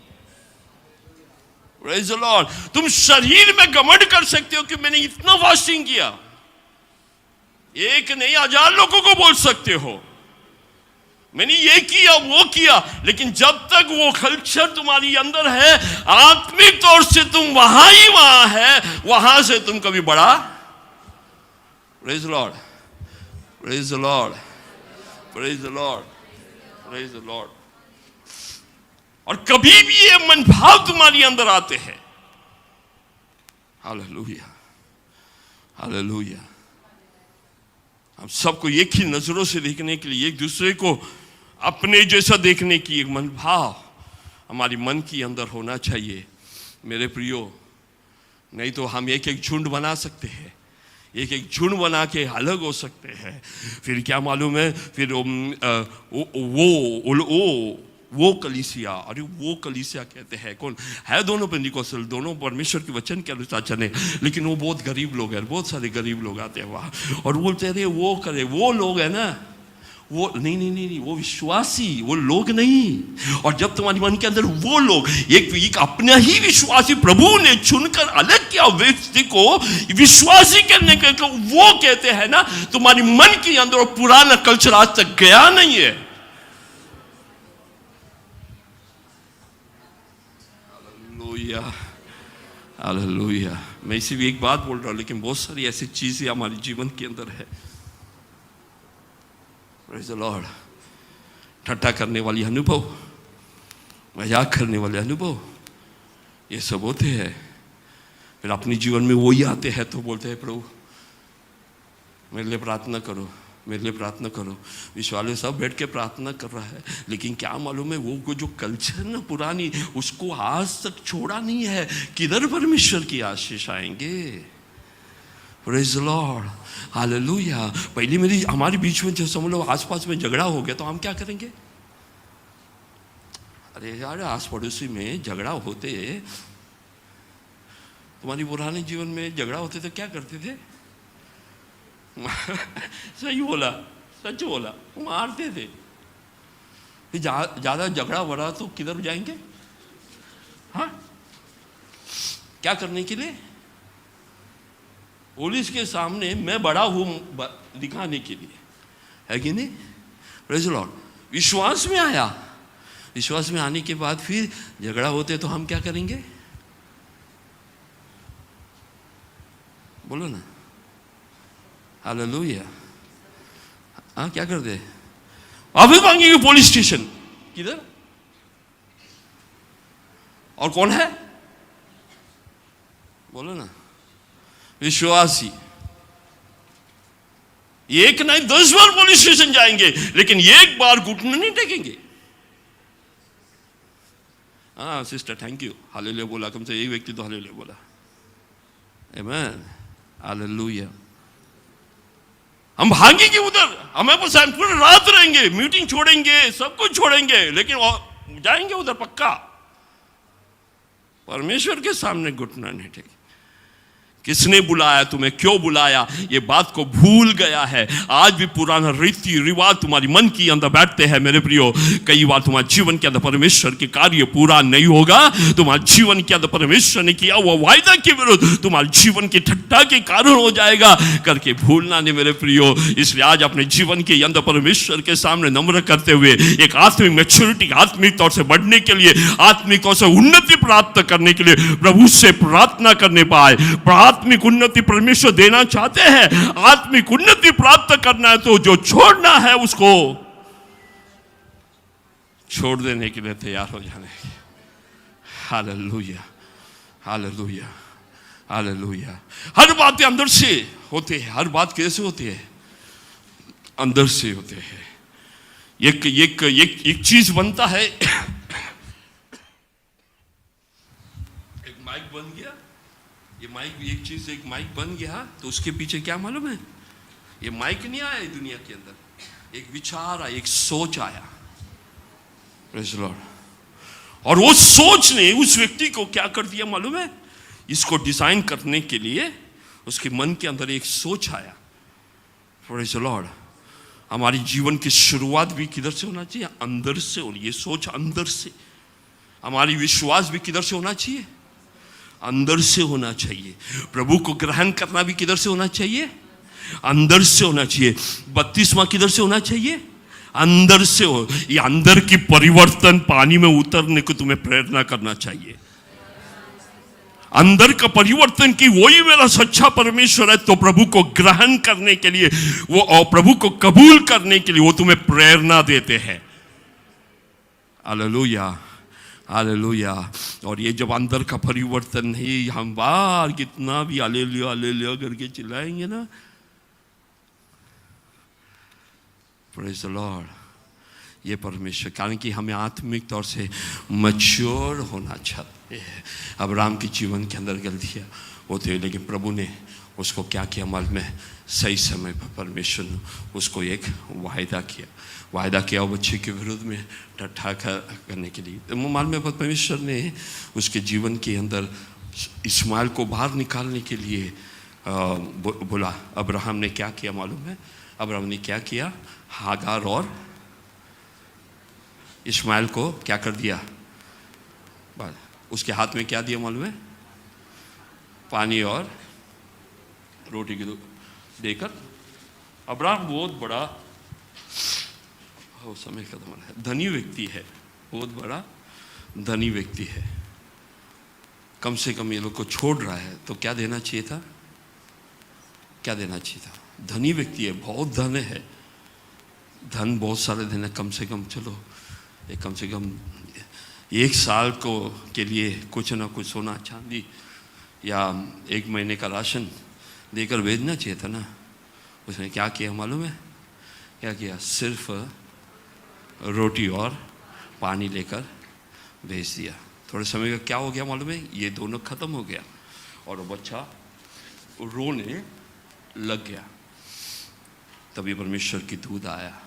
Praise the Lord। तुम शरीर में घमंड कर सकते हो कि मैंने इतना फास्टिंग किया, एक नहीं 1000 लोगों को बोल सकते हो मैंने ये किया वो किया, लेकिन जब तक वो कल्चर तुम्हारी अंदर है, आत्मिक तौर से तुम वहां ही वहां है, वहां से तुम कभी बढ़ा। Praise the Lord, praise the Lord, praise the Lord, praise the Lord। और कभी भी ये मन भाव तुम्हारी अंदर आते हैं, हालेलुया, हालेलुया। हम सबको एक ही नजरों से देखने के लिए, एक दूसरे को अपने जैसा देखने की एक मन भाव हमारी मन के अंदर होना चाहिए मेरे प्रियो। नहीं तो हम एक एक झुंड बना सकते हैं, एक एक झुंड बना के अलग हो सकते हैं। फिर क्या मालूम है, फिर वो कलीसिया, अरे वो कलीसिया कहते हैं कौन है, दोनों पेंटिकोस्टल, दोनों परमेश्वर के वचन के अनुसार चले, लेकिन वो बहुत गरीब लोग हैं, बहुत सारे गरीब लोग आते हैं वहाँ और बोलते हैं वो करे, वो लोग है ना, वो नहीं, वो विश्वासी, वो लोग नहीं। और जब तुम्हारी मन के अंदर वो लोग, एक अपना ही विश्वासी प्रभु ने चुनकर अलग किया व्यक्ति को विश्वासी करने के, वो कहते हैं ना, तुम्हारी मन के अंदर पुराना कल्चर आज तक गया नहीं है। हालेलुया। मैं इसी भी एक बात बोल रहा हूं, लेकिन बहुत सारी ऐसी चीजें हमारे जीवन के अंदर है। Praise the Lord. ठट्टा करने वाली अनुभव, मजाक करने वाले अनुभव, ये सब होते हैं। फिर अपने जीवन में वही आते हैं तो बोलते हैं प्रभु मेरे लिए प्रार्थना करो, मेरे लिए प्रार्थना करो। विश्वास सब बैठ के प्रार्थना कर रहा है, लेकिन क्या मालूम है वो जो कल्चर ना पुरानी, उसको आज तक छोड़ा नहीं है। किधर परमेश्वर की आशीष आएंगे। Praise the Lord, hallelujah. पहले हमारे बीच में जो समझ लो आसपास में झगड़ा हो गया तो हम क्या करेंगे, अरे यार आस पड़ोसी में झगड़ा होते, तुम्हारी पुराने जीवन में झगड़ा होते तो क्या करते थे सही बोला, सच बोला, मारते थे। ज्यादा झगड़ा बढ़ा तो किधर जाएंगे, हाँ क्या करने के लिए, पुलिस के सामने मैं बड़ा हूं दिखाने के लिए, है कि नहीं। Praise the Lord. विश्वास में आया, विश्वास में आने के बाद फिर झगड़ा होते तो हम क्या करेंगे, बोलो ना, हालेलुया। हाँ क्या कर दे, अभी मांगेंगे पुलिस स्टेशन, किधर और कौन है, बोलो ना, विश्वासी। एक नहीं 10 बार पुलिस स्टेशन जाएंगे, लेकिन एक बार घुटने नहीं टेकेंगे। हाँ सिस्टर थैंक यू, हालेलुया बोला, कम से एक व्यक्ति तो हालेलुया बोला, आमेन, हालेलुया। हम भागेंगे उधर, हमें बस पूरी रात रहेंगे, मीटिंग छोड़ेंगे, सब कुछ छोड़ेंगे, लेकिन जाएंगे उधर पक्का। परमेश्वर के सामने घुटना नहीं टेकेंगे। किसने बुलाया तुम्हें, क्यों बुलाया, ये बात को भूल गया है। आज भी पुराना रीति रिवाज तुम्हारी मन के अंदर बैठते हैं मेरे प्रियो। कई बार तुम्हारे जीवन के अंदर परमेश्वर के कार्य पूरा नहीं होगा, तुम्हारे जीवन के अंदर परमेश्वर ने किया हुआ वायदा के विरुद्ध तुम्हारे जीवन की ठट्टा के कारण हो जाएगा करके भूलना नहीं मेरे प्रियो। इसलिए आज अपने जीवन के अंदर परमेश्वर के सामने नम्र करते हुए एक आत्मिक मैच्योरिटी, आत्मिक तौर से बढ़ने के लिए, आत्मिक तौर से उन्नति प्राप्त करने के लिए प्रभु से प्रार्थना करने पाए। आत्मिक उन्नति परमेश्वर देना चाहते हैं, आत्मिक उन्नति प्राप्त करना है तो जो छोड़ना है उसको छोड़ देने के लिए तैयार हो जाने। Hallelujah, hallelujah, hallelujah. हर बातें अंदर से होती है। हर बात कैसे होती है, अंदर से होते हैं। एक एक एक एक चीज बनता है, एक माइक बन गया, ये माइक एक चीज, एक माइक बन गया तो उसके पीछे क्या मालूम है? ये माइक नहीं आया दुनिया के अंदर, एक विचार आया, एक सोच आया। Praise the Lord. और वो सोच ने उस व्यक्ति को क्या कर दिया मालूम है? इसको डिजाइन करने के लिए उसके मन के अंदर एक सोच आया। Praise the Lord. हमारी जीवन की शुरुआत भी किधर से होना चाहिए? अंदर से होनी। ये सोच अंदर से। हमारी विश्वास भी किधर से होना चाहिए? अंदर से होना चाहिए। प्रभु को ग्रहण करना भी किधर से होना चाहिए? अंदर से होना चाहिए। बपतिस्मा किधर से होना चाहिए? अंदर से हो। ये अंदर की परिवर्तन पानी में उतरने को तुम्हें प्रेरणा करना चाहिए। अंदर का परिवर्तन की वही मेरा सच्चा परमेश्वर है, तो प्रभु को ग्रहण करने के लिए वो, और प्रभु को कबूल करने के लिए वो तुम्हें प्रेरणा देते हैं। Hallelujah, hallelujah. और ये जब अंदर का परिवर्तन नहीं, हम बाहर कितना भी हालेलुया हालेलुया करके चिल्लाएंगे ना, प्रेज़ द लॉर्ड, ये परमेश्वर, कारण कि हमें आत्मिक तौर से मैच्योर होना चाहते हैं। अब्राहम के जीवन के अंदर गलतियाँ होती है, लेकिन प्रभु ने उसको क्या किया अमल में? सही समय पर परमेश्वर ने उसको एक वायदा किया वो बच्चे के विरुद्ध में ठट्ठा करने के लिए। तो मालूम में परमेश्वर ने उसके जीवन के अंदर इस्माइल को बाहर निकालने के लिए बोला। अब्राहम ने क्या किया मालूम है? अब्राहम ने क्या किया? हागार और इस्माइल को क्या कर दिया? उसके हाथ में क्या दिया मालूम है? पानी और रोटी की देकर। अब्राहम बहुत बड़ा समय खत्म है, धनी व्यक्ति है, बहुत बड़ा धनी व्यक्ति है। कम से कम ये लोग को छोड़ रहा है तो क्या देना चाहिए था? क्या देना चाहिए था? धनी व्यक्ति है, बहुत धन है, धन बहुत सारे धन है। कम से कम चलो कम से कम 1 साल को के लिए कुछ ना कुछ सोना चांदी या 1 महीने का राशन देकर भेजना चाहिए था ना। उसने क्या किया मालूम है? क्या किया? सिर्फ रोटी और पानी लेकर भेज दिया। थोड़े समय का क्या हो गया मालूम है? ये दोनों खत्म हो गया और वो बच्चा रोने लग गया। तभी परमेश्वर की दूत आया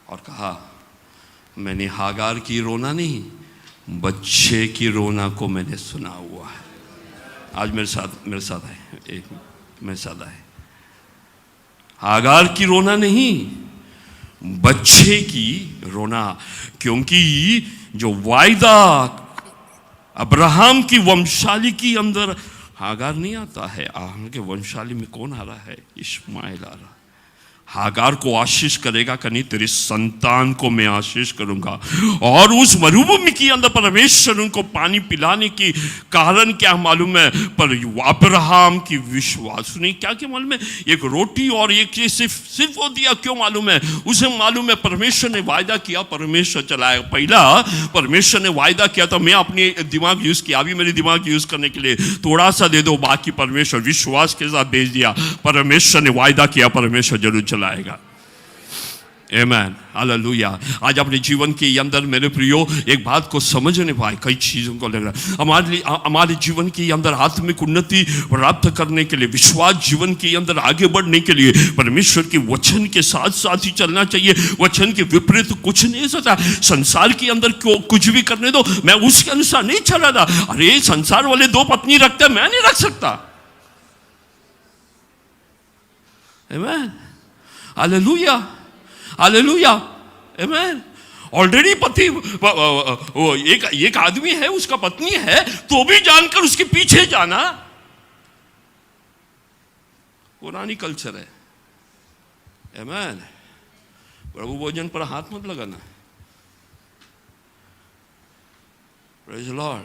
और कहा, मैंने हागार की रोना नहीं, बच्चे की रोना को मैंने सुना हुआ है। आज मेरे साथ आए, मेरे साथ आए। हागार की रोना नहीं, बच्चे की रोना, क्योंकि जो वायदा अब्राहम की वंशाली के अंदर हागार नहीं आता है। अब्राहम के वंशाली में कौन आ रहा है? इस्माइल आ रहा। हागार को आशीष करेगा कि नहीं? तेरे संतान को मैं आशीष करूंगा। और उस मरुभूमि के अंदर परमेश्वर उनको पानी पिलाने की कारण क्या मालूम है? पर अब्राहम की विश्वास ने क्या क्या मालूम है? एक रोटी और एक चीज सिर्फ वो दिया। क्यों मालूम है? उसे मालूम है परमेश्वर ने वायदा किया, परमेश्वर चलाएगा। पहला परमेश्वर ने वायदा किया तो मैं अपनी दिमाग यूज किया, अभी मेरी दिमाग यूज करने के लिए थोड़ा सा दे दो, बाकी परमेश्वर विश्वास के साथ भेज दिया। परमेश्वर ने वायदा किया, परमेश्वर जरूर चलाएगा। आमीन, हालेलुया। आज अपने जीवन के अंदर मेरे प्रियो एक बात को समझ नहीं पाए, कई चीजों को लग रहा है हमारे जीवन के अंदर आत्मिक उन्नति प्राप्त करने के लिए, विश्वास जीवन के अंदर आगे बढ़ने के लिए परमेश्वर के वचन के साथ साथ ही चलना चाहिए। वचन के विपरीत कुछ नहीं सकता। संसार के अंदर क्यों कुछ भी करने दो, मैं उसके अनुसार नहीं चला था। अरे संसार वाले 2 पत्नी रखते, मैं नहीं रख सकता। आमीन, हालेलुया, हालेलुया, आमीन। ऑलरेडी पति एक आदमी है, उसका पत्नी है, तो भी जानकर उसके पीछे जाना पुरानी कल्चर है। आमीन। प्रभु भोजन पर हाथ मत लगाना। Praise the Lord.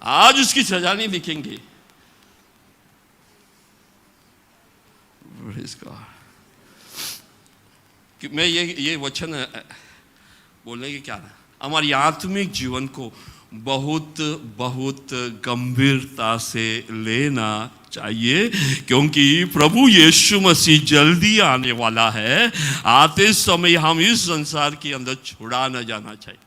आज उसकी सजा नहीं दिखेंगी। Praise God. कि मैं ये वचन बोलने के क्या है? हमारी आत्मिक जीवन को बहुत बहुत गंभीरता से लेना चाहिए, क्योंकि प्रभु यीशु मसीह जल्दी आने वाला है। आते समय हम इस संसार के अंदर छुड़ा न जाना चाहिए।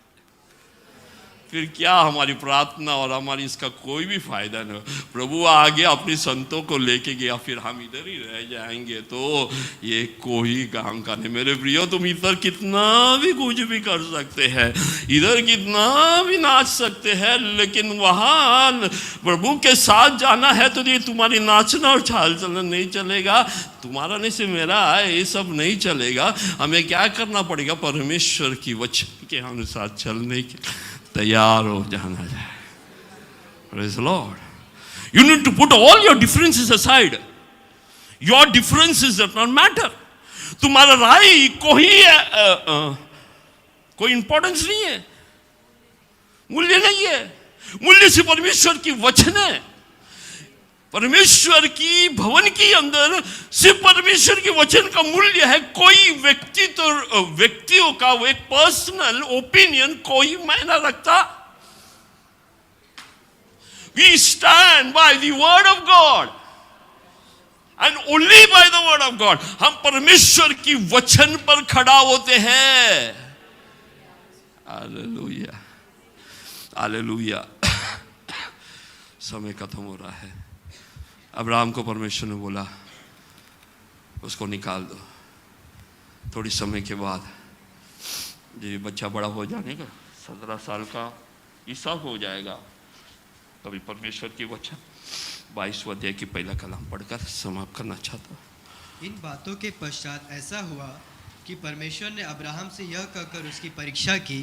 फिर क्या हमारी प्रार्थना और हमारी इसका कोई भी फायदा नहीं। प्रभु आगे अपने संतों को लेके गया, फिर हम इधर ही रह जाएंगे तो ये कोई काम का नहीं। मेरे प्रियो, तुम इधर कितना भी कुछ भी कर सकते हैं, इधर कितना भी नाच सकते हैं, लेकिन वहां प्रभु के साथ जाना है तो ये तुम्हारी नाचना और चाल चलना नहीं चलेगा। तुम्हारा नहीं से मेरा है, ये सब नहीं चलेगा। हमें क्या करना पड़ेगा? परमेश्वर की वचन के अनुसार चलने के तैयार हो जाना है। Praise the Lord. You need to put all your differences aside. Your differences does not matter. तुम्हारा राय कोई इंपॉर्टेंस नहीं है, मूल्य नहीं है। मूल्य से परमेश्वर की वचन है। परमेश्वर की भवन के अंदर सिर्फ परमेश्वर के वचन का मूल्य है। कोई व्यक्तियों का वो एक पर्सनल ओपिनियन कोई मायना रखता। We stand by the word of God and only by the word of God. हम परमेश्वर की वचन पर खड़ा होते हैं। Hallelujah, hallelujah. समय खत्म हो रहा है। अब्राहम को परमेश्वर ने बोला उसको निकाल दो। थोड़ी समय के बाद ये बच्चा बड़ा हो जाने का 17 साल का ईसा हो जाएगा, तभी परमेश्वर की वचन 22वें अध्याय की पहला कलाम पढ़कर समाप्त करना चाहता हूँ। इन बातों के पश्चात ऐसा हुआ कि परमेश्वर ने अब्राहम से यह कहकर उसकी परीक्षा की,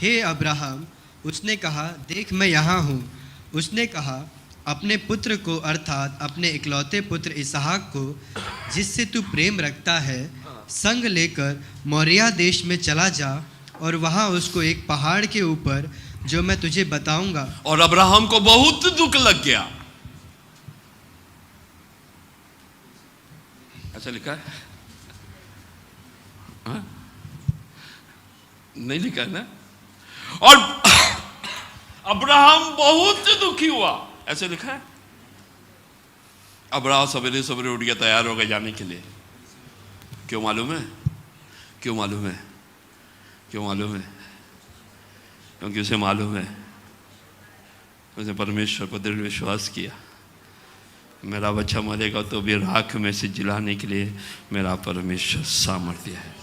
हे अब्राहम। उसने कहा, देख मैं यहाँ हूँ। उसने कहा, अपने पुत्र को अर्थात अपने इकलौते पुत्र इसहाक को, जिससे तू प्रेम रखता है, संग लेकर मोरिया देश में चला जा और वहाँ उसको एक पहाड़ के ऊपर, जो मैं तुझे बताऊंगा। और अब्राहम को बहुत दुख लग गया। ऐसा लिखा है? हाँ? नहीं लिखा है ना? और अब्राहम बहुत दुखी हुआ, ऐसे लिखा है। अब्राहम सवेरे सवेरे उठ गया, तैयार हो गया जाने के लिए। क्यों मालूम है? क्यों मालूम है? क्यों मालूम है? क्योंकि उसे मालूम है, उसने परमेश्वर पर दृढ़ विश्वास किया, मेरा बच्चा मरेगा तो भी राख में से जिलाने के लिए मेरा परमेश्वर सामर्थ्य है।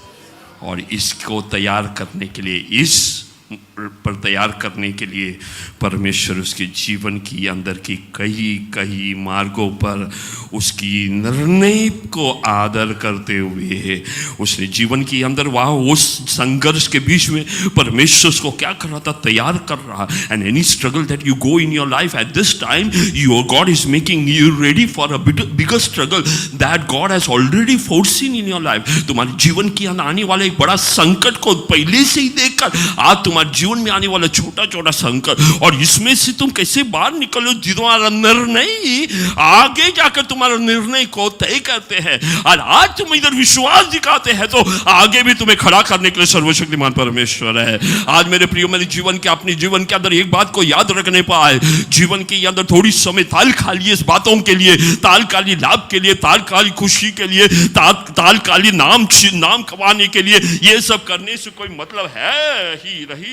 और इसको तैयार करने के लिए, इस पर तैयार करने के लिए परमेश्वर उसके जीवन की अंदर की कई मार्गों पर उसकी निर्णय को आदर करते हुए उसने जीवन के अंदर वहाँ उस संघर्ष के बीच में परमेश्वर उसको क्या कर रहा था? तैयार कर रहा। And any struggle that you go in your life at this time, your God is making you ready for a bigger struggle that God has already foreseen in your life. तुम्हारे जीवन के अंदर आने वाले एक बड़ा संकट को पहले से ही देखकर आज तुम्हारे जीवन में आने वाला छोटा छोटा संकट, और इसमें से तुम कैसे बाहर निकलो, तुम्हारा निर्णय आगे जाकर तुम्हारा निर्णय को तय करते हैं। और आज तुम इधर विश्वास दिखाते हैं तो आगे भी तुम्हें खड़ा करने के लिए सर्वशक्तिमान परमेश्वर है। आज मेरे प्रियो, मेरे जीवन के अपने जीवन के अंदर एक बात को याद रखने पाए, जीवन के अंदर थोड़ी समय ताल खाली इस बातों के लिए, तालकालिक लाभ के लिए, तालकालिक खुशी के लिए, तालकालिक नाम कमाने के लिए, ये सब करने से कोई मतलब है ही नहीं।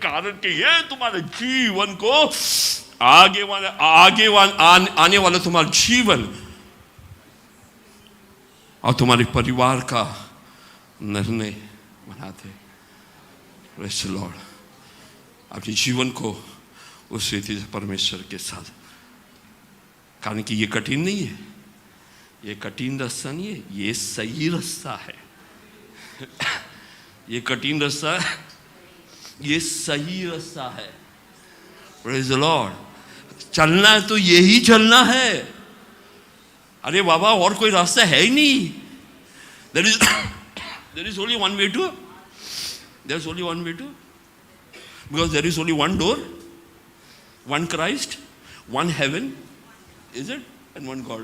कारण कि ये तुम्हारे जीवन को आने वाला तुम्हारा जीवन और तुम्हारे परिवार का निर्णय बनाते। Praise the Lord. अपने जीवन को उस रीति से परमेश्वर के साथ, कारण कि ये कठिन नहीं है, ये कठिन रास्ता नहीं है, ये सही रास्ता है। ये कठिन रास्ता है, ये सही रास्ता है। Praise the Lord. चलना है तो यही चलना है। अरे बाबा, और कोई रास्ता है ही नहीं। there is only one way to, there's only one way to, because there is only one door, one Christ, one heaven, is it, and one God.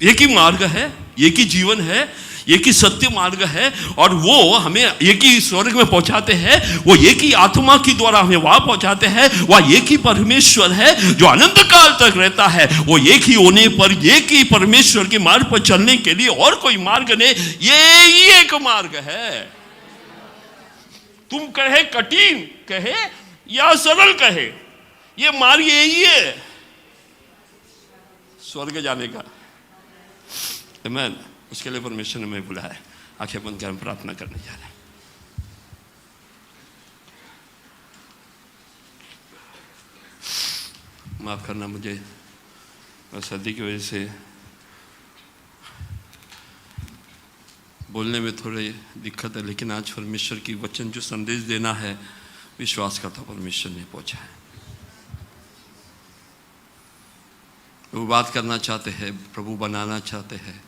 एक ही मार्ग है, एक ही जीवन है, एक ही सत्य मार्ग है, और वो हमें एक ही स्वर्ग में पहुंचाते हैं, वो एक ही आत्मा के द्वारा हमें वहां पहुंचाते हैं। वह एक ही परमेश्वर है जो अनंत काल तक रहता है। वो एक ही होने पर एक ही परमेश्वर के मार्ग पर चलने के लिए और कोई मार्ग नहीं, ये ही एक मार्ग है। तुम कहे कठिन कहे या सरल कहे, ये मार्ग यही है स्वर्ग जाने का। आमीन। उसके लिए परमेश्वर ने हमें बुलाया है। आंखें बंद कर हम प्रार्थना करने जा रहे हैं। माफ करना मुझे सर्दी की वजह से बोलने में थोड़ी दिक्कत है, लेकिन आज परमेश्वर की वचन जो संदेश देना है, विश्वास करता परमेश्वर ने पहुंचा है। वो बात करना चाहते हैं, प्रभु बनाना चाहते हैं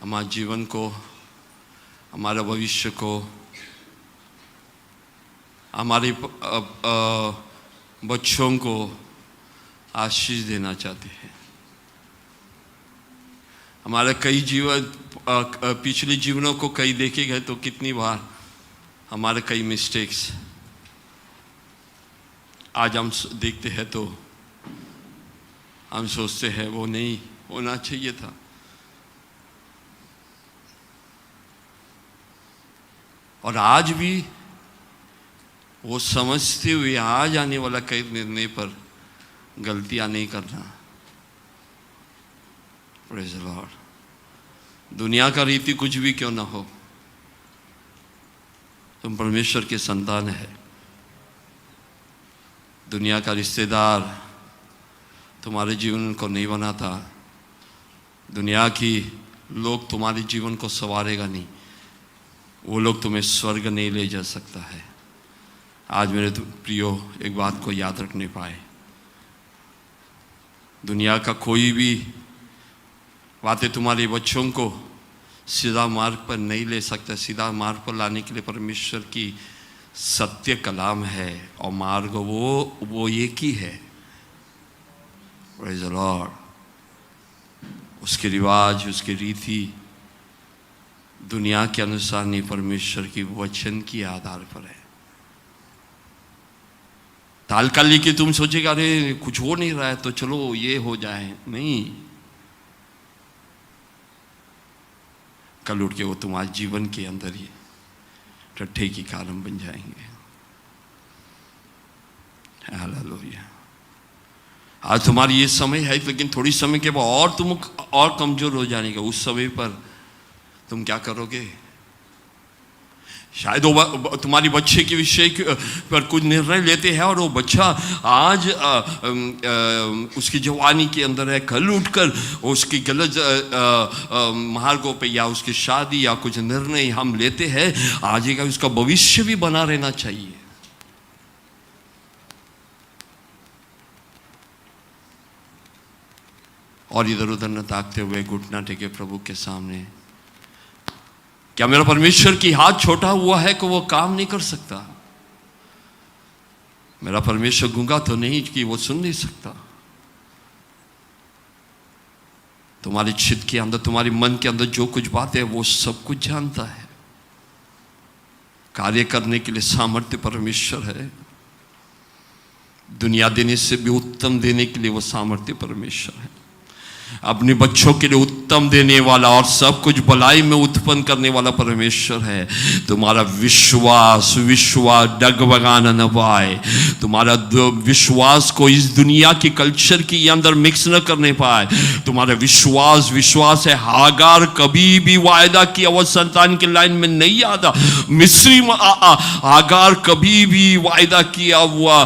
हमारे जीवन को, हमारे भविष्य को, हमारे बच्चों को आशीष देना चाहते हैं। हमारे कई जीवन पिछले जीवनों को कई देखे गए तो कितनी बार हमारे कई मिस्टेक्स आज हम देखते हैं तो हम सोचते हैं वो नहीं होना चाहिए था। और आज भी वो समझते हुए आज आने वाला कई निर्णय पर गलतियां नहीं करना। Praise the Lord. दुनिया का रीति कुछ भी क्यों ना हो, तुम परमेश्वर के संतान है। दुनिया का रिश्तेदार तुम्हारे जीवन को नहीं बनाता, दुनिया की लोग तुम्हारे जीवन को संवारेगा नहीं, वो लोग तुम्हें स्वर्ग नहीं ले जा सकता है। आज मेरे प्रियो एक बात को याद रखने पाए, दुनिया का कोई भी बातें तुम्हारे बच्चों को सीधा मार्ग पर नहीं ले सकता। सीधा मार्ग पर लाने के लिए परमेश्वर की सत्य कलाम है, और मार्ग वो एक ही है। Praise the Lord. उसके रिवाज, उसकी रीति दुनिया के अनुसार नहीं, परमेश्वर की वचन के आधार पर है। तालकालिक तुम सोचेगा अरे कुछ हो नहीं रहा है तो चलो ये हो जाए, नहीं। कल उठ के वो तुम्हारे जीवन के अंदर ही ठट्ठे की कारण बन जाएंगे। हालेलुया। आज तुम्हारी ये समय है, लेकिन थोड़ी समय के बाद और तुम और कमजोर हो जाने का। उस समय पर तुम क्या करोगे? शायद वो तुम्हारी बच्चे के विषय पर कुछ निर्णय लेते हैं, और वो बच्चा आज उसकी जवानी के अंदर है, कल उठकर उसकी गलत मार्गों पे या उसकी शादी या कुछ निर्णय हम लेते हैं, आज का उसका भविष्य भी बना रहना चाहिए। और इधर उधर न ताकते हुए घुटना टेके प्रभु के सामने, क्या मेरा परमेश्वर की हाथ छोटा हुआ है कि वो काम नहीं कर सकता? मेरा परमेश्वर गूंगा तो नहीं कि वो सुन नहीं सकता। तुम्हारे चित्त के अंदर, तुम्हारे मन के अंदर जो कुछ बात है वो सब कुछ जानता है। कार्य करने के लिए सामर्थ्य परमेश्वर है। दुनिया देने से भी उत्तम देने के लिए वो सामर्थ्य परमेश्वर है। अपने बच्चों के लिए उत्तम देने वाला और सब कुछ भलाई में उत्पन्न करने वाला परमेश्वर है। तुम्हारा विश्वास डगमगाना न पाए, तुम्हारा विश्वास को इस दुनिया की कल्चर के अंदर मिक्स न करने पाए। तुम्हारा विश्वास है। हागार कभी भी वायदा किया हुआ संतान की लाइन में नहीं आता। मिस्री हागार कभी भी वायदा किया हुआ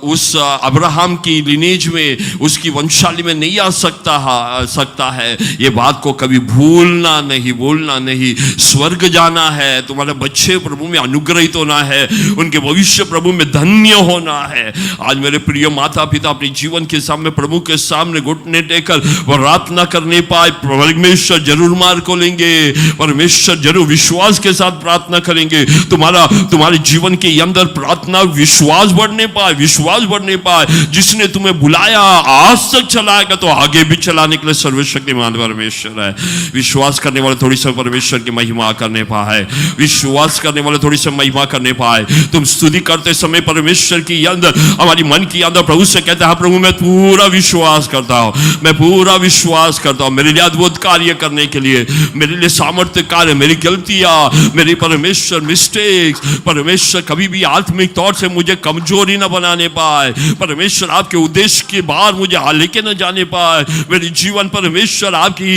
उस अब्राहम की लिनेज में, उसकी वंशावली में नहीं आ सकता है। ये बात को कभी भूलना नहीं। स्वर्ग जाना है, तुम्हारे बच्चे प्रभु में अनुग्रहित होना है, उनके भविष्य प्रभु में धन्य होना है। आज मेरे प्रिय माता पिता अपने जीवन के सामने, प्रभु के सामने घुटने टेकर प्रार्थना करने पाए। परमेश्वर जरूर मार्ग को लेंगे, परमेश्वर जरूर विश्वास के साथ प्रार्थना करेंगे। तुम्हारे जीवन के अंदर अपना विश्वास बढ़ने पाए। जिसने तुम्हें बुलाया आज तक चलाएगा तो आगे भी चलाने के लिए सर्वशक्तिमान परमेश्वर है। विश्वास करने वाले थोड़ी सा परमेश्वर की महिमा करने पाए, विश्वास करने वाले थोड़ी सी महिमा करने पाए। तुम स्तुति करते समय परमेश्वर की अंदर, हमारी मन की अंदर प्रभु से कहते हैं, प्रभु मैं पूरा विश्वास करता हूं, मैं पूरा विश्वास करता हूं मेरे लिए अद्भुत कार्य करने के लिए, मेरे लिए सामर्थ्य कार्य, मेरी गलतियां, मेरी परमेश्वर मिस्टेक्स, परमेश्वर कभी भी आत्मिक तौर से मुझे कमजोरी न बनाने पाए, परमेश्वर आपके उद्देश्य के बाहर मुझे लेके न जाने पाए। मेरी जीवन परमेश्वर आपकी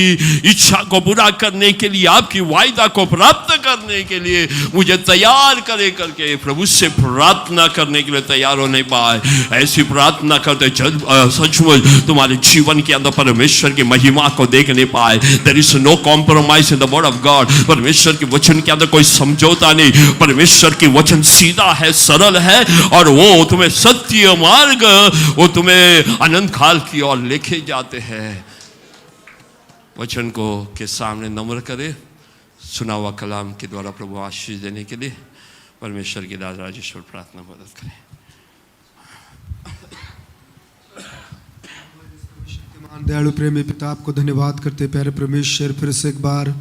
इच्छा को पूरा करने के लिए, आपकी वायदा को प्राप्त करने के लिए मुझे तैयार करे करके प्रभु से प्रार्थना करने के लिए तैयार होने पाए। ऐसी प्रार्थना करते सचमुच तुम्हारे जीवन के अंदर परमेश्वर की महिमा को देखने पाए। There is no compromise in the word of God. परमेश्वर के वचन के अंदर कोई समझौता नहीं। परमेश्वर की वचन सीधा है, सरल है, और वो तुम्हें सत्य मार्ग, वो तुम्हें अनंत काल की ओर लेके जाते हैं। वचन को के सामने नम्र करे, सुना हुआ कलाम के द्वारा प्रभु आशीष देने के लिए परमेश्वर की दास राजेश्वर प्रार्थना मदद करें। दयालु प्रेमी पिता, आपको धन्यवाद करते प्यारे परमेश्वर, फिर से एक बार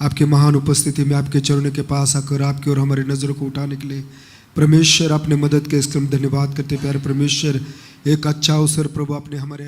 आपके महान उपस्थिति में आपके चरणों के पास आकर आपकी और हमारी नज़रों को उठाने के लिए परमेश्वर अपने मदद के इस क्रम धन्यवाद करते प्यारे परमेश्वर। एक अच्छा अवसर प्रभु आपने हमारे